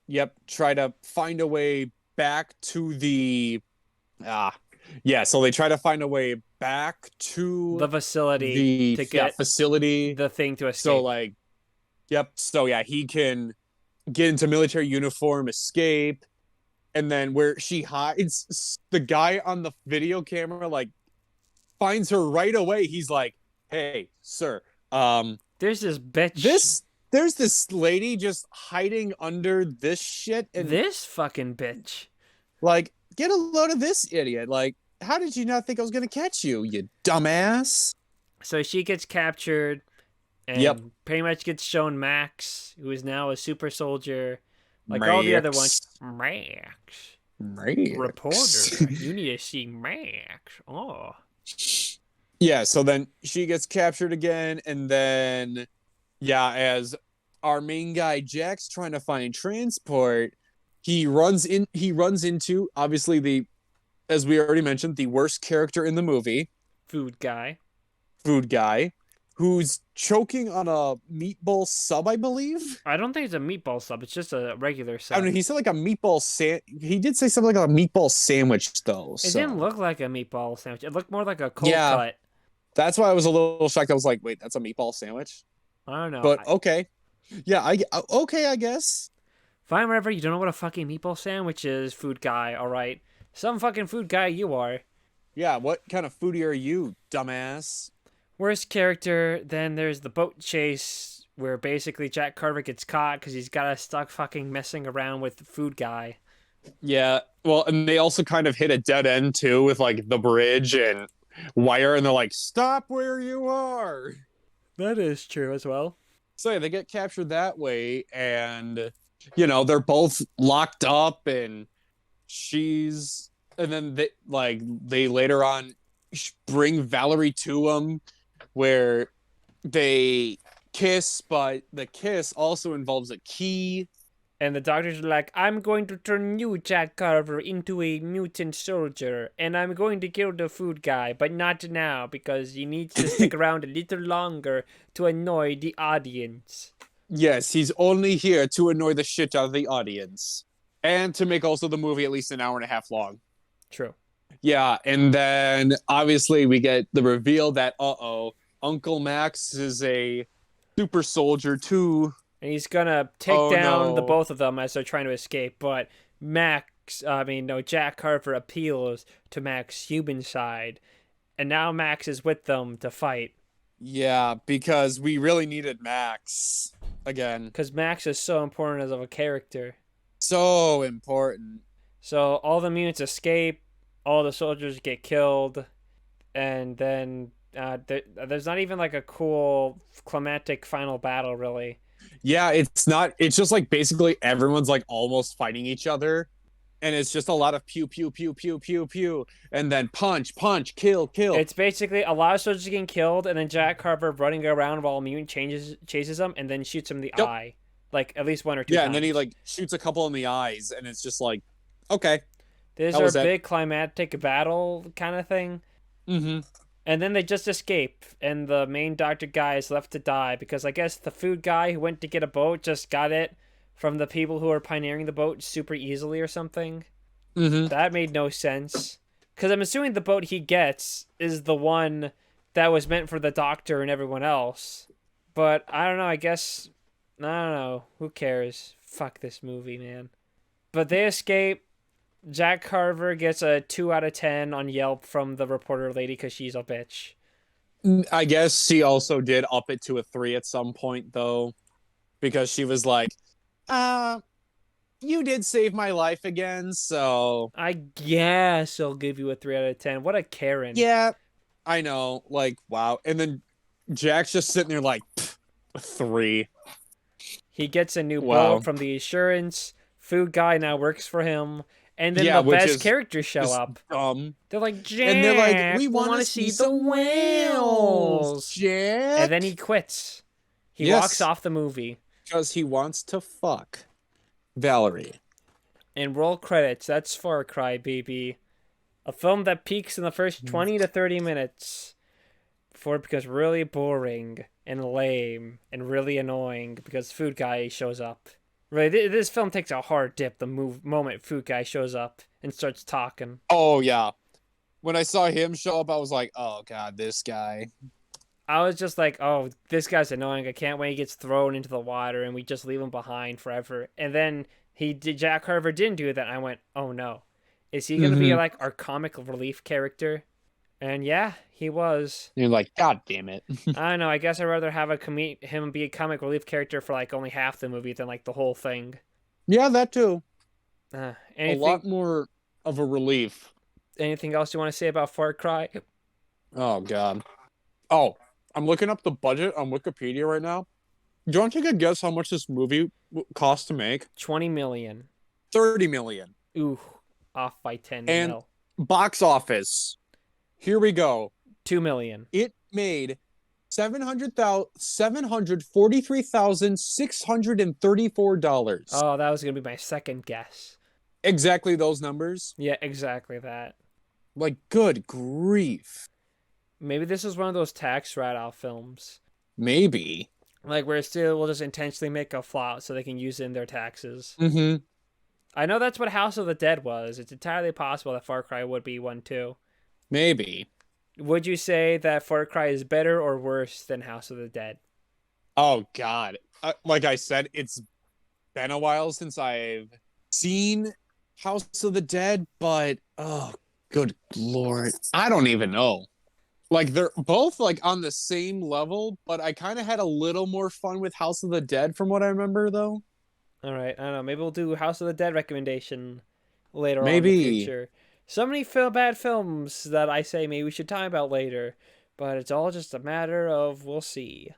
A: it up.
B: try to find a way back to the ah, yeah. So they try to find a way back
A: The
B: to
A: facility
B: the
A: to get
B: facility.
A: the thing to
B: So
A: escape.
B: like, yep. So yeah, he can get into military uniform, escape, and then where she hides, the guy on the video camera like finds her right away. He's like, "Hey, sir,
A: There's this bitch.
B: this there's this lady just hiding under this shit, and
A: This fucking bitch.
B: like, get a load of this idiot. Like, how did you not think I was gonna catch you, you dumbass?"
A: So she gets captured
B: Yep,
A: and pretty much gets shown Max, who is now a super soldier, like all the other ones.
B: Max.
A: Max,
B: Max.
A: reporter, you need to see Max. Oh,
B: Yeah, so then she gets captured again, and then yeah, as our main guy Jack's trying to find transport, he runs into obviously the as we already mentioned, the worst character in the movie,
A: food guy.
B: food guy, who's choking on a meatball sub, I believe.
A: I don't think it's a meatball sub. It's just a regular
B: I don't know,
A: sub.
B: he said like a meatball he did say something like a meatball sandwich though.
A: It didn't
B: So
A: look like a meatball sandwich. It looked more like a cold
B: yeah,
A: cut.
B: that's why I was a little shocked. I was like, wait, that's a meatball sandwich?
A: I don't know.
B: But okay. Yeah, I guess.
A: Fine, whatever. You don't know what a fucking meatball sandwich is, food guy. All right, some fucking food guy you are.
B: Yeah, what kind of foodie are you, dumbass?
A: Worst character, then there's the boat chase where basically Jack Carver gets caught because he's got us stuck fucking messing around with the food guy.
B: Yeah, well, and they also kind of hit a dead end too with like the bridge and wire, and they're like, "Stop where you are."
A: That is true as well.
B: So yeah, they get captured that way, and they're both locked up, and and then they later on bring Valerie to him, where they kiss, but the kiss also involves a key.
A: And the doctors are like, I'm going to turn you, Jack Carver, into a mutant soldier, and I'm going to kill the food guy, but not now, because he needs to stick around a little longer to annoy the audience.
B: Yes, he's only here to annoy the shit out of the audience. And to make also the movie at least an hour and a half long.
A: True.
B: Yeah, and then obviously we get the reveal that, Uncle Max is a super soldier too.
A: And he's gonna take
B: Oh
A: down the
B: no.
A: both of them as they're trying to escape, but Jack Carver appeals to Max's human side, and now Max is with them to fight.
B: Yeah, because we really needed Max again.
A: Because Max is so important as of a character.
B: So important.
A: So all the mutants escape, all the soldiers get killed, and then there's not even like a cool climactic final battle really.
B: Yeah, it's not. It's just like basically everyone's like almost fighting each other, and it's just a lot of pew pew pew pew pew pew, and then punch punch kill kill.
A: It's basically a lot of soldiers getting killed, and then Jack Carver running around while a mutant chases him, and then shoots him in the
B: Yep.
A: eye, like at least one or two
B: Yeah, and then he
A: times.
B: like shoots a couple in the eyes, and it's just like, okay,
A: This is
B: that
A: our
B: was it.
A: big climactic battle kind of thing.
B: Mm-hmm.
A: And then they just escape, and the main doctor guy is left to die because I guess the food guy who went to get a boat just got it from the people who are pioneering the boat super easily or something.
B: Mm-hmm.
A: That made no sense. Because I'm assuming the boat he gets is the one that was meant for the doctor and everyone else. But I don't know, I guess. I don't know. Who cares? Fuck this movie, man. But they escape. Jack Carver gets a 2 out of 10 on Yelp from the reporter lady because she's a bitch.
B: I guess she also did up it to a 3 at some point though, because she was like, uh, you did save my life again, so
A: I guess I'll give you a 3 out of 10. What a Karen.
B: yeah, I know. Like, wow. And then Jack's just sitting there like, a 3.
A: He gets a new
B: Wow.
A: boat from the insurance. Food guy now works for him. And then
B: Yeah,
A: the
B: which
A: best
B: is
A: characters show
B: just
A: up.
B: dumb.
A: They're like,
B: And they're like,
A: Jack,
B: we
A: we
B: want
A: want
B: to
A: to
B: see
A: see the
B: some whales,
A: whales. And
B: Jack.
A: then he quits. He walks
B: Yes,
A: off the movie.
B: because he wants to fuck Valerie.
A: And roll credits. That's Far Cry, baby. A film that peaks in the first 20 to 30 minutes before it becomes really boring and lame and really annoying because Food Guy shows up. Really, this film takes a hard dip the moment Food Guy shows up and starts talking.
B: Oh yeah. When I saw him show up, I was like, oh god, this guy.
A: I was just like, oh, this guy's annoying. I can't wait he gets thrown into the water and we just leave him behind forever. And then Jack Carver didn't do that. And I went, oh no. Is he going to be
B: Mm-hmm.
A: like our comic relief character? And yeah, he was.
B: You're like, god damn it.
A: I don't know. I guess I'd rather have him be a comic relief character for like only half the movie than like the whole thing.
B: Yeah, that too. A
A: Anything
B: lot more of a relief.
A: anything else you want to say about Far Cry?
B: Oh god. Oh, I'm looking up the budget on Wikipedia right now. Do you want to take a guess how much this movie cost to make?
A: 20 million.
B: 30 million.
A: Ooh, off by 10
B: And
A: mil.
B: box office. Here we go.
A: 2 million.
B: It made 743,634 dollars.
A: Oh, that was going to be my second guess.
B: Exactly those numbers.
A: Yeah, exactly that.
B: Like, good grief.
A: Maybe this is one of those tax write-off films.
B: Maybe.
A: Like where still will just intentionally make a flop so they can use it in their taxes.
B: Mm-hmm.
A: I know that's what House of the Dead was. It's entirely possible that Far Cry would be one too.
B: Maybe.
A: Would you say that Far Cry is better or worse than House of the Dead?
B: Oh, God. Like I said, it's been a while since I've seen House of the Dead, but oh, good Lord. I don't even know. Like, they're both, like, on the same level, but I kind of had a little more fun with House of the Dead from what I remember, though.
A: All right, I don't know. Maybe we'll do House of the Dead recommendation later on in the
B: Maybe.
A: future. So many bad films that I say maybe we should talk about later, but it's all just a matter of we'll see.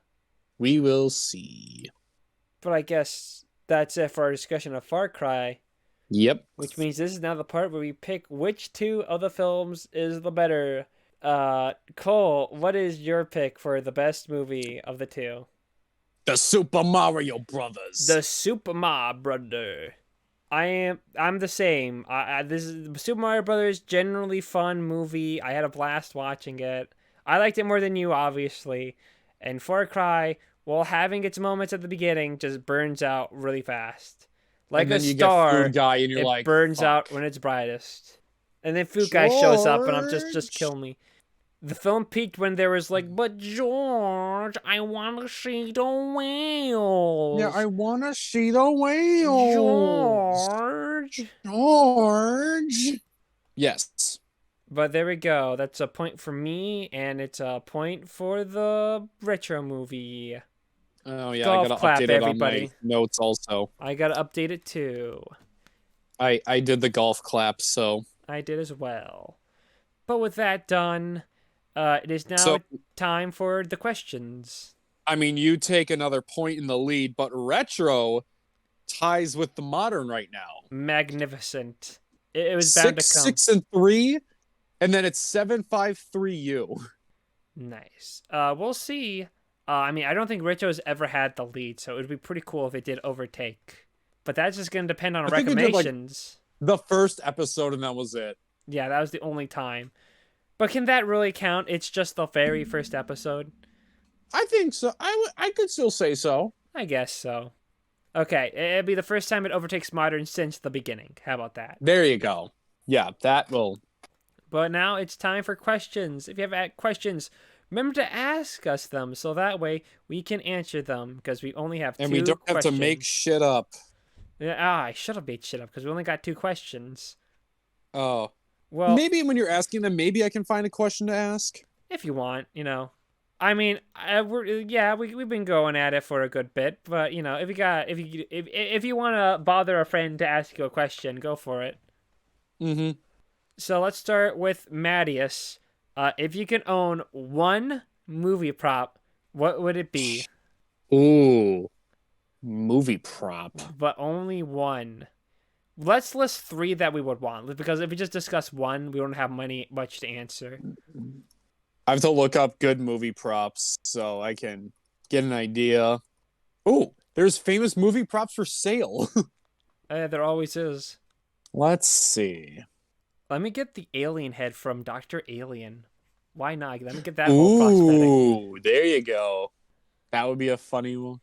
B: We will see.
A: But I guess that's it for our discussion of Far Cry,
B: Yep.
A: which means this is now the part where we pick which two of the films is the better. Cole, what is your pick for the best movie of the two?
B: The Super Mario Brothers.
A: The Super Mario Brother. I'm the same. This is Super Mario Brothers. Generally fun movie. I had a blast watching it. I liked it more than you, obviously. And Far Cry, while having its moments at the beginning, just burns out really fast. Like
B: and then
A: a
B: you
A: star,
B: get Food Guy, and you're
A: it
B: like,
A: burns
B: fuck.
A: out when it's brightest. And then Food Guy shows up, and I'm just kill me. The film peaked when there was like, but George, I want to see the whales.
B: Yeah, I want to see the whales. George. Yes.
A: But there we go. That's a point for me, and it's a point for the retro movie.
B: Oh yeah,
A: Golf
B: I gotta
A: clap,
B: update it
A: everybody.
B: on my notes also.
A: I gotta update it too.
B: I did the golf clap, so
A: I did as well. But with that done, It is now
B: So,
A: time for the questions.
B: I mean, you take another point in the lead, but retro ties with the modern right now.
A: Magnificent. It was bound to
B: Six,
A: come.
B: 6-3, and then it's 7-5-3 you.
A: Nice. We'll see. I mean, I don't think Richo's ever had the lead, so it would be pretty cool if it did overtake. But that's just gonna depend on
B: I think it did like
A: recommendations.
B: the first episode, and that was it.
A: Yeah, that was the only time. But can that really count? It's just the very first episode.
B: I think so. I could still say so.
A: I guess so. Okay, it'd be the first time it overtakes modern since the beginning. How about that?
B: There you go. Yeah, that will.
A: But now it's time for questions. If you have questions, remember to ask us them so that way we can answer them because we only have
B: And
A: two
B: we don't have to make
A: questions.
B: shit up.
A: Yeah, I should have made shit up because we only got two questions.
B: Oh.
A: Well,
B: Maybe when you're asking them, maybe I can find a question to ask.
A: if you want, you know. I mean, we've been going at it for a good bit, but you know, if you want to bother a friend to ask you a question, go for it.
B: Mm-hmm.
A: So let's start with Mattias. If you can own one movie prop, what would it be?
B: Ooh. Movie prop.
A: But only one. Let's list three that we would want, because if we just discuss one, we don't have much to answer.
B: I have to look up good movie props so I can get an idea. Ooh, there's famous movie props for sale.
A: There always is.
B: Let's see.
A: Let me get the alien head from Dr. Alien. Why not? Let me get that whole prosthetic.
B: Ooh, there you go. That would be a funny one.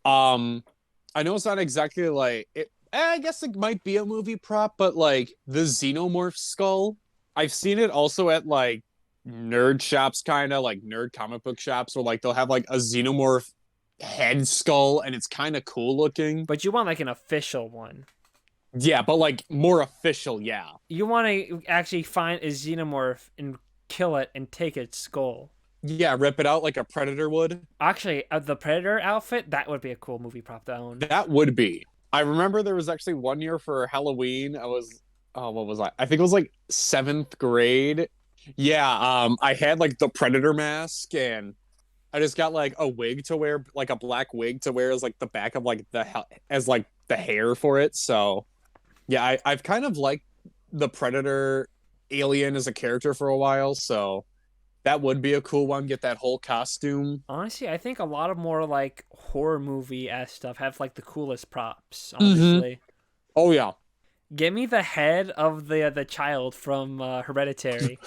B: I know it's not exactly like it. I guess it might be a movie prop, but like the xenomorph skull, I've seen it also at like nerd shops, kind of like nerd comic book shops, where like they'll have like a xenomorph head skull, and it's kind of cool looking.
A: But you want like an official one.
B: Yeah, but like more official. Yeah,
A: You want to actually find a xenomorph and kill it and take its skull.
B: yeah, rip it out like a predator would.
A: Actually, the Predator outfit, that would be a cool movie prop to own.
B: That would be. I remember there was actually one year for Halloween. I was, oh, what was I? I think it was like seventh grade. Yeah, I had like the predator mask, and I just got like a wig to wear, like a black wig to wear as like the back of like as like the hair for it. So yeah, I've kind of liked the predator alien as a character for a while. So that would be a cool one. Get that whole costume.
A: Honestly, I think a lot of more like horror movie ass stuff have like the coolest props.
B: Mm-hmm.
A: Honestly,
B: Oh yeah.
A: give me the head of the child from Hereditary.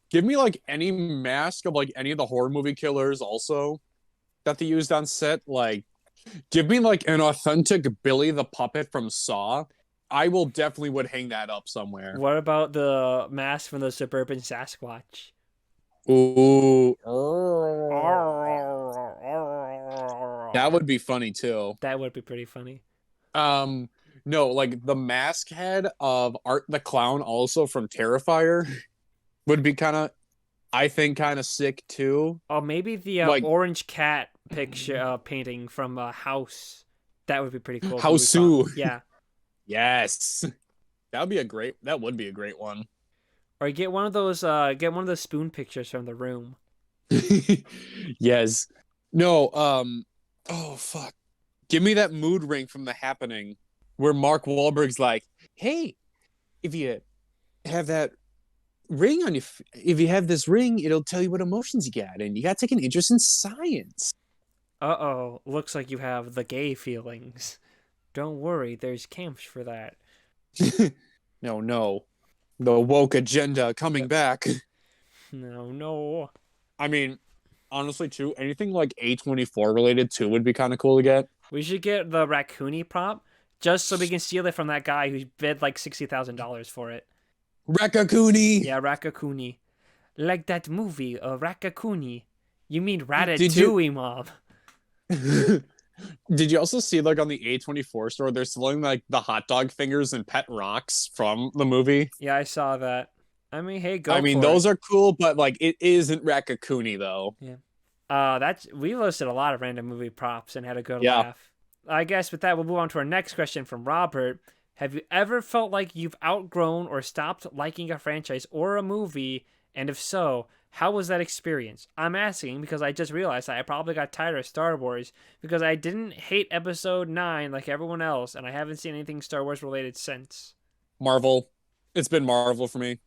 B: Give me like any mask of like any of the horror movie killers also that they used on set. Like, give me like an authentic Billy the Puppet from Saw. I will definitely would hang that up somewhere.
A: What about the mask from the Suburban Sasquatch?
B: Ooh, that would be funny too.
A: That would be pretty funny.
B: Um, no, like the mask head of Art the Clown, also from Terrifier, would be kind of, I think, kind of sick too.
A: Oh, maybe the
B: Like
A: orange cat picture painting from House. That would be pretty cool.
B: How Sue.
A: Yeah.
B: Yes, that would be a great. That would be a great one.
A: Or get one of those spoon pictures from The Room.
B: Yes. No. Oh fuck. Give me that mood ring from The Happening, where Mark Wahlberg's like, "Hey, if you have that ring on you, if you have this ring, it'll tell you what emotions you got, and you got to take an interest in science."
A: Uh-oh, looks like you have the gay feelings. Don't worry, there's camps for that.
B: No, the woke agenda coming back.
A: No.
B: I mean, honestly, too, anything like A24 related too would be kind of cool to get.
A: We should get the raccoony prop just so we can steal it from that guy who bid like $60,000 for it.
B: Raccoony.
A: Yeah, Raccoony. Like that movie, Raccoony. You mean
B: Did you
A: Ratatouille, Mom.
B: Did you also see like on the A24 store they're selling like the hot dog fingers and pet rocks from the movie?
A: Yeah, I saw that. I mean, hey, go
B: I mean,
A: for
B: those
A: it.
B: are cool, but like it isn't Raccoony though.
A: Yeah. We listed a lot of random movie props and had a good
B: Yeah.
A: laugh. I guess with that, we'll move on to our next question from Robert. Have you ever felt like you've outgrown or stopped liking a franchise or a movie? And if so, how was that experience? I'm asking because I just realized that I probably got tired of Star Wars because I didn't hate episode 9 like everyone else, and I haven't seen anything Star Wars related since.
B: Marvel. It's been Marvel for me.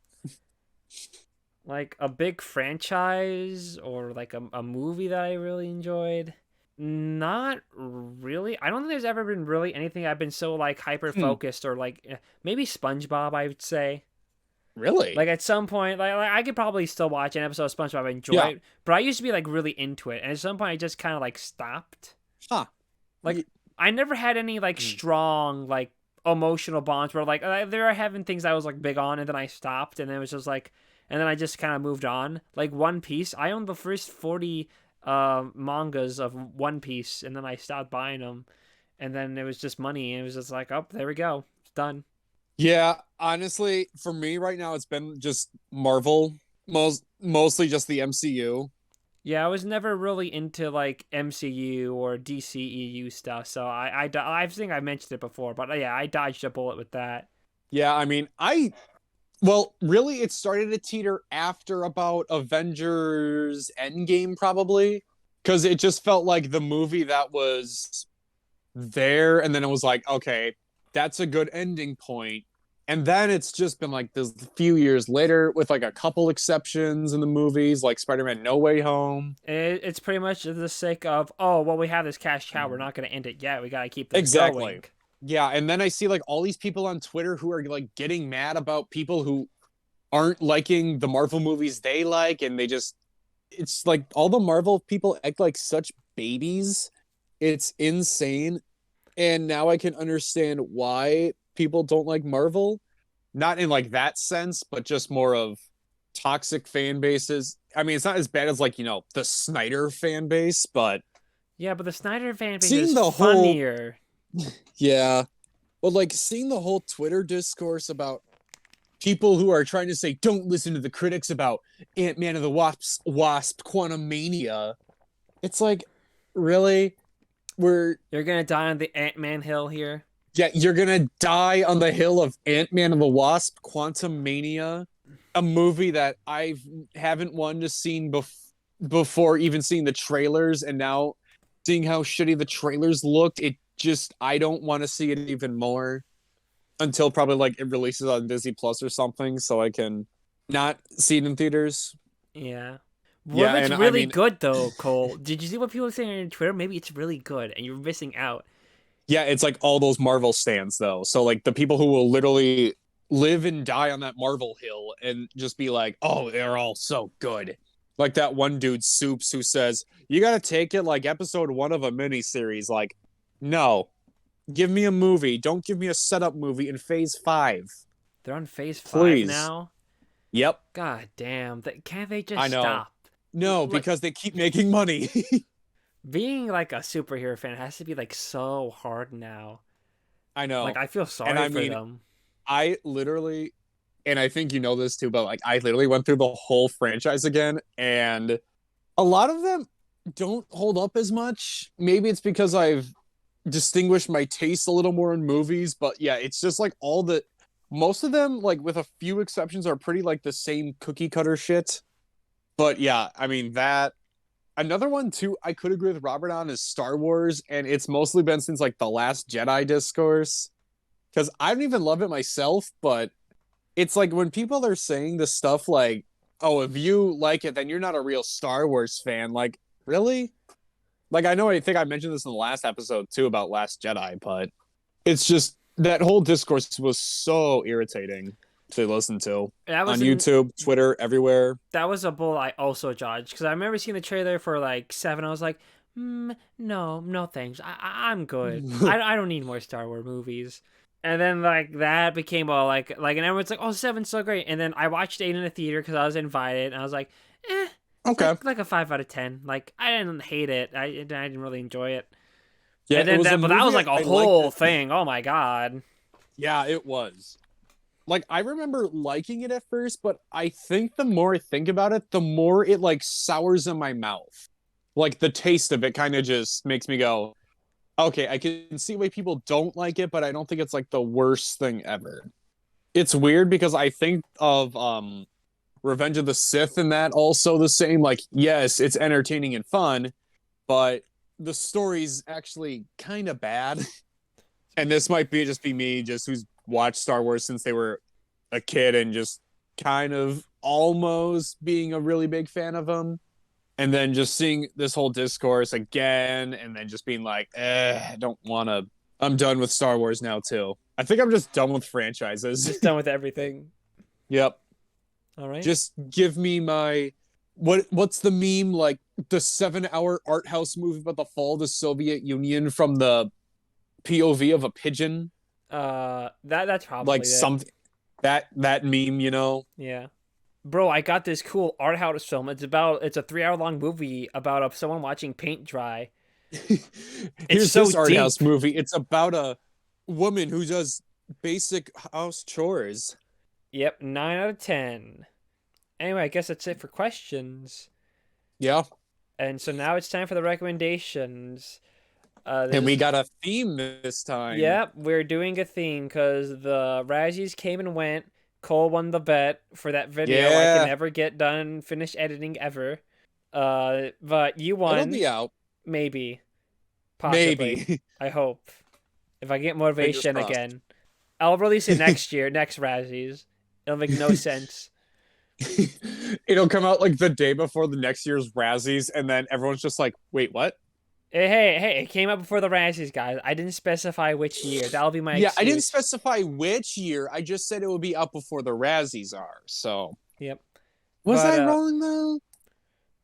A: Like a big franchise or like a movie that I really enjoyed? Not really. I don't think there's ever been really anything I've been so like hyper
B: Hmm,
A: focused or like maybe SpongeBob, I would say.
B: really?
A: Like at some point, like I could probably still watch an episode of SpongeBob and enjoy
B: Yeah.
A: it, but I used to be like really into it, and at some point I just kind of like stopped.
B: Huh.
A: Like I never had any like
B: Mm.
A: strong like emotional bonds where like there are having things I was like big on, and then I stopped, and then it was just like, and then I just kind of moved on. Like One Piece, I owned the first 40 mangas of One Piece, and then I stopped buying them, and then it was just money, and it was just like, oh, there we go, it's done.
B: Yeah, honestly, for me right now, it's been just Marvel, mostly just the MCU.
A: Yeah, I was never really into like MCU or DCEU stuff, so I think I mentioned it before, but yeah, I dodged a bullet with that.
B: Yeah, I mean, well, really, it started to teeter after about Avengers Endgame, probably, because it just felt like the movie that was there, and then it was like, okay, that's a good ending point. And then it's just been like this few years later, with like a couple exceptions in the movies, like Spider-Man No Way Home.
A: It's pretty much the sake of, oh, well, we have this cash cow. We're not going to end it yet. We got to keep this
B: Exactly.
A: going.
B: Yeah, and then I see like all these people on Twitter who are like getting mad about people who aren't liking the Marvel movies they like, and they just it's like all the Marvel people act like such babies. It's insane. And now I can understand why people don't like Marvel. Not in like that sense, but just more of toxic fan bases. I mean, it's not as bad as like, the Snyder fan base, but
A: Yeah, but the Snyder fan base
B: seeing
A: is
B: the whole
A: funnier.
B: yeah, but like seeing the whole Twitter discourse about people who are trying to say don't listen to the critics about Ant-Man and the Wasp Quantum Mania. It's like, really? We're
A: You're going to die on the Ant-Man hill here.
B: Yeah, you're gonna die on the hill of Ant-Man and the Wasp Quantum Mania, a movie that I haven't wanted to seen before even seeing the trailers, and now seeing how shitty the trailers looked, I don't want to see it even more until probably like it releases on Disney Plus or something, so I can not see it in theaters.
A: Yeah. What
B: Yeah,
A: if it's
B: and I
A: really
B: mean,
A: good, though, Cole? Did you see what people were saying on Twitter? Maybe it's really good, and you're missing out.
B: yeah, it's like all those Marvel stands though. So like the people who will literally live and die on that Marvel hill and just be like, "Oh, they're all so good." Like that one dude Soups who says, "You got to take it like episode 1 of a miniseries." Like, no. Give me a movie. Don't give me a setup movie in phase 5.
A: They're on phase 5
B: Please.
A: now.
B: Yep,
A: God damn. Can't they just
B: I know.
A: stop?
B: No,
A: Like,
B: because they keep making money.
A: being like a superhero fan has to be like so hard now.
B: I
A: Like
B: know.
A: I feel
B: And
A: sorry
B: I
A: for
B: mean,
A: them.
B: I literally and I think you know this too, but like I literally went through the whole franchise again, and a lot of them don't hold up as much. Maybe it's because I've distinguished my taste a little more in movies, but yeah, it's just like most of them, like with a few exceptions, are pretty like the same cookie cutter shit. But yeah, I mean that another one too I could agree with Robert on is Star Wars, and it's mostly been since like the Last Jedi discourse. Because I don't even love it myself, but it's like when people are saying the stuff like, "Oh, if you like it, then you're not a real Star Wars fan." Like, really? Like, I think I mentioned this in the last episode too about Last Jedi, but it's just that whole discourse was so irritating to listen to
A: That
B: on
A: was an
B: YouTube, Twitter, everywhere.
A: that was a bull I also judged because I remember seeing the trailer for like 7. I was like, no, no thanks. I'm good. I don't need more Star Wars movies. And then like that became all like and everyone's like, oh, 7's so great. And then I watched 8 in the theater because I was invited, and I was like, it's
B: Okay.
A: like a 5 out of 10. Like I didn't hate it. I didn't really enjoy it.
B: Yeah,
A: And
B: it
A: then
B: was a
A: but that was
B: movie
A: like a
B: I liked
A: whole
B: it.
A: thing. Oh my god.
B: Yeah, it was. Like I remember liking it at first, but I think the more I think about it, the more it like sours in my mouth. Like the taste of it kind of just makes me go, Okay, I can see why people don't like it, but I don't think it's like the worst thing ever. It's weird because I think of Revenge of the Sith and that also the same. Like, yes, it's entertaining and fun, but the story's actually kind of bad. And this might be just be me, just who's watched Star Wars since they were a kid and just kind of almost being a really big fan of them. And then just seeing this whole discourse again, and then just being like, I don't want to. I'm done with Star Wars now too. I think I'm just done with franchises.
A: Just done with everything.
B: Yep.
A: All right.
B: Just give me my what's the meme, like the 7 hour art house movie about the fall of the Soviet Union from the POV of a pigeon,
A: That's
B: like
A: probably it.
B: something that meme, you know.
A: Yeah. Bro, I got this cool art house film. It's a 3 hour long movie about someone watching paint dry. It's
B: Here's
A: so
B: this art house
A: deep.
B: movie. It's about a woman who does basic house chores.
A: Yep, 9 out of 10. Anyway, I guess that's it for questions.
B: Yeah.
A: And so now it's time for the recommendations.
B: And we
A: This
B: got a theme this time.
A: Yep, we're doing a theme because the Razzies came and went. Cole won the bet for that video. I can
B: Yeah.
A: never get done, finish editing ever. But you
B: It'll
A: won,
B: be out.
A: maybe, possibly.
B: Maybe.
A: I hope. If I get
B: Fingers
A: motivation
B: crossed.
A: again, I'll release it next year, next Razzies. It'll make no sense.
B: It'll come out like the day before the next year's Razzies, and then everyone's just like, wait, what?
A: Hey, it came out before the Razzies, guys. I didn't specify which year. That'll be my
B: Yeah, I didn't
A: excuse.
B: specify which year. I just said it would be out before the Razzies are. So
A: Yep.
B: was
A: But
B: I
A: uh,
B: wrong though?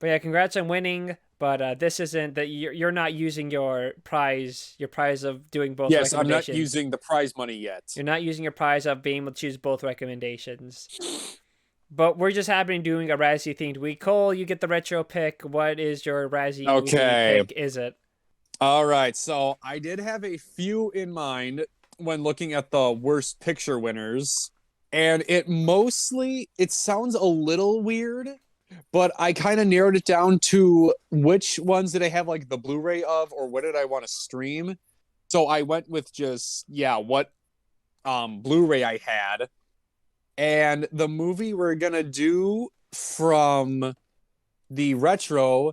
A: but yeah, congrats on winning. But this isn't that you're not using your prize of doing both
B: Yes, I'm not
A: recommendations.
B: using the prize money yet.
A: You're not using your prize of being able to choose both recommendations. But we're just happening doing a Razzie themed week. Cole, you get the retro pick. What is your Razzie movie
B: Okay.
A: pick? Is it?
B: All right. So I did have a few in mind when looking at the worst picture winners. And it sounds a little weird, but I kind of narrowed it down to which ones did I have like the Blu-ray of, or what did I want to stream? So I went with just, yeah, what Blu-ray I had. And the movie we're gonna do from the retro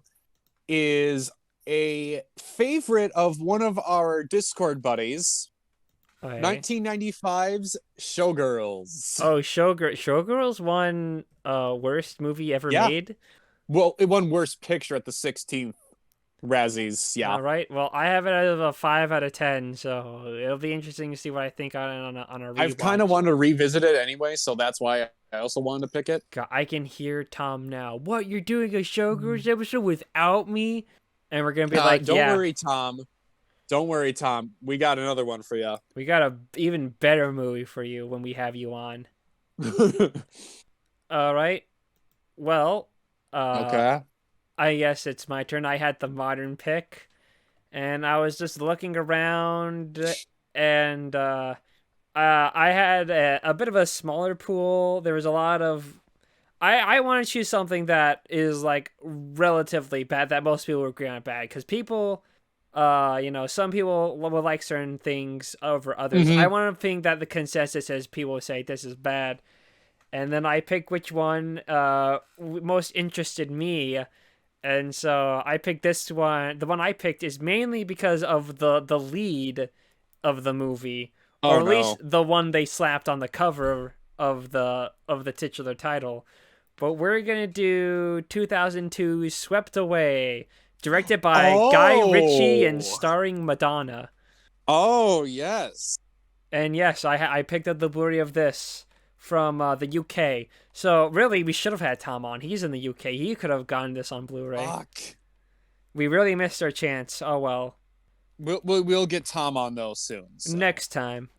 B: is a favorite of one of our Discord buddies,
A: Okay.
B: 1995's Showgirls.
A: Oh, Showgirls won worst movie ever
B: Yeah.
A: made.
B: Well, it won Worst Picture at the 16th Razzies. Yeah.
A: All right. Well, I have it as a 5 out of 10, so it'll be interesting to see what I think on a
B: I've kind of
A: rewatch.
B: wanted to revisit it anyway, so that's why I also wanted to pick it.
A: God, I can hear Tom now. What, you're doing a Showgirls episode without me? And we're gonna be like,
B: Don't
A: yeah,
B: worry, Tom. Don't worry, Tom. We got another one for you.
A: we got a even better movie for you when we have you on. All right. Well,
B: Okay.
A: I guess it's my turn. I had the modern pick, and I was just looking around, and I had a bit of a smaller pool. There was a lot of. I want to choose something that is like relatively bad that most people would agree on bad because people, some people will like certain things over others. I
B: Mm-hmm.
A: want to think that the consensus is people will say this is bad, and then I pick which one most interested me, and so I picked this one. The one I picked is mainly because of the lead of the movie, or
B: Oh
A: at least
B: no.
A: the one they slapped on the cover of the titular title. But we're gonna do 2002's "Swept Away," directed by Guy Ritchie and
B: Oh.
A: starring Madonna.
B: Oh yes.
A: And yes, I picked up the Blu-ray of this from the UK. So really, we should have had Tom on. He's in the UK. He could have gotten this on Blu-ray.
B: Fuck.
A: We really missed our chance. Oh well.
B: We'll get Tom on though soon. So
A: Next time.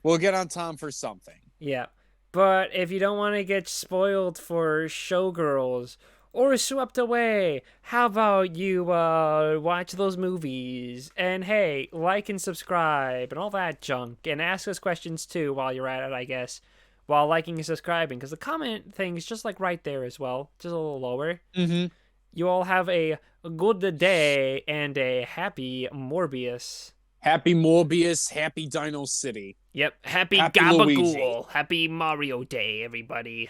B: we'll get on Tom for something.
A: Yeah. But if you don't want to get spoiled for Showgirls or Swept Away, how about you watch those movies? And hey, like and subscribe and all that junk. And ask us questions too while you're at it, I guess. While liking and subscribing. Because the comment thing is just like right there as well. Just a little lower.
B: Mm-hmm.
A: You all have a good day and a happy Morbius.
B: Happy Morbius, happy Dino City.
A: Yep. Happy
B: Happy Luigi.
A: Gabagool. Happy Mario Day, everybody.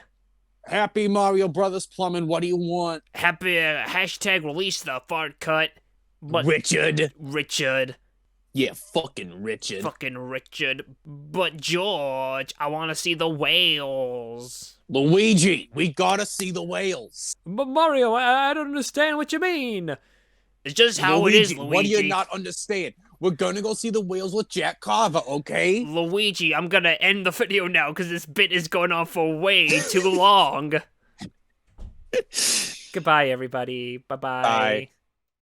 B: Happy Mario Brothers Plumbing. What do you want?
A: Happy hashtag release the fart cut. But
B: Richard.
A: Richard.
B: Yeah, fucking Richard.
A: Fucking Richard. But George, I want to see the whales.
B: Luigi, we gotta see the whales.
A: But Mario, I don't understand what you mean. It's just how
B: Luigi,
A: it is, Luigi.
B: what do you not understand? We're gonna go see the whales with Jack Carver, okay?
A: Luigi, I'm gonna end the video now because this bit is going on for way too long. Goodbye, everybody. Bye-bye.
B: Bye.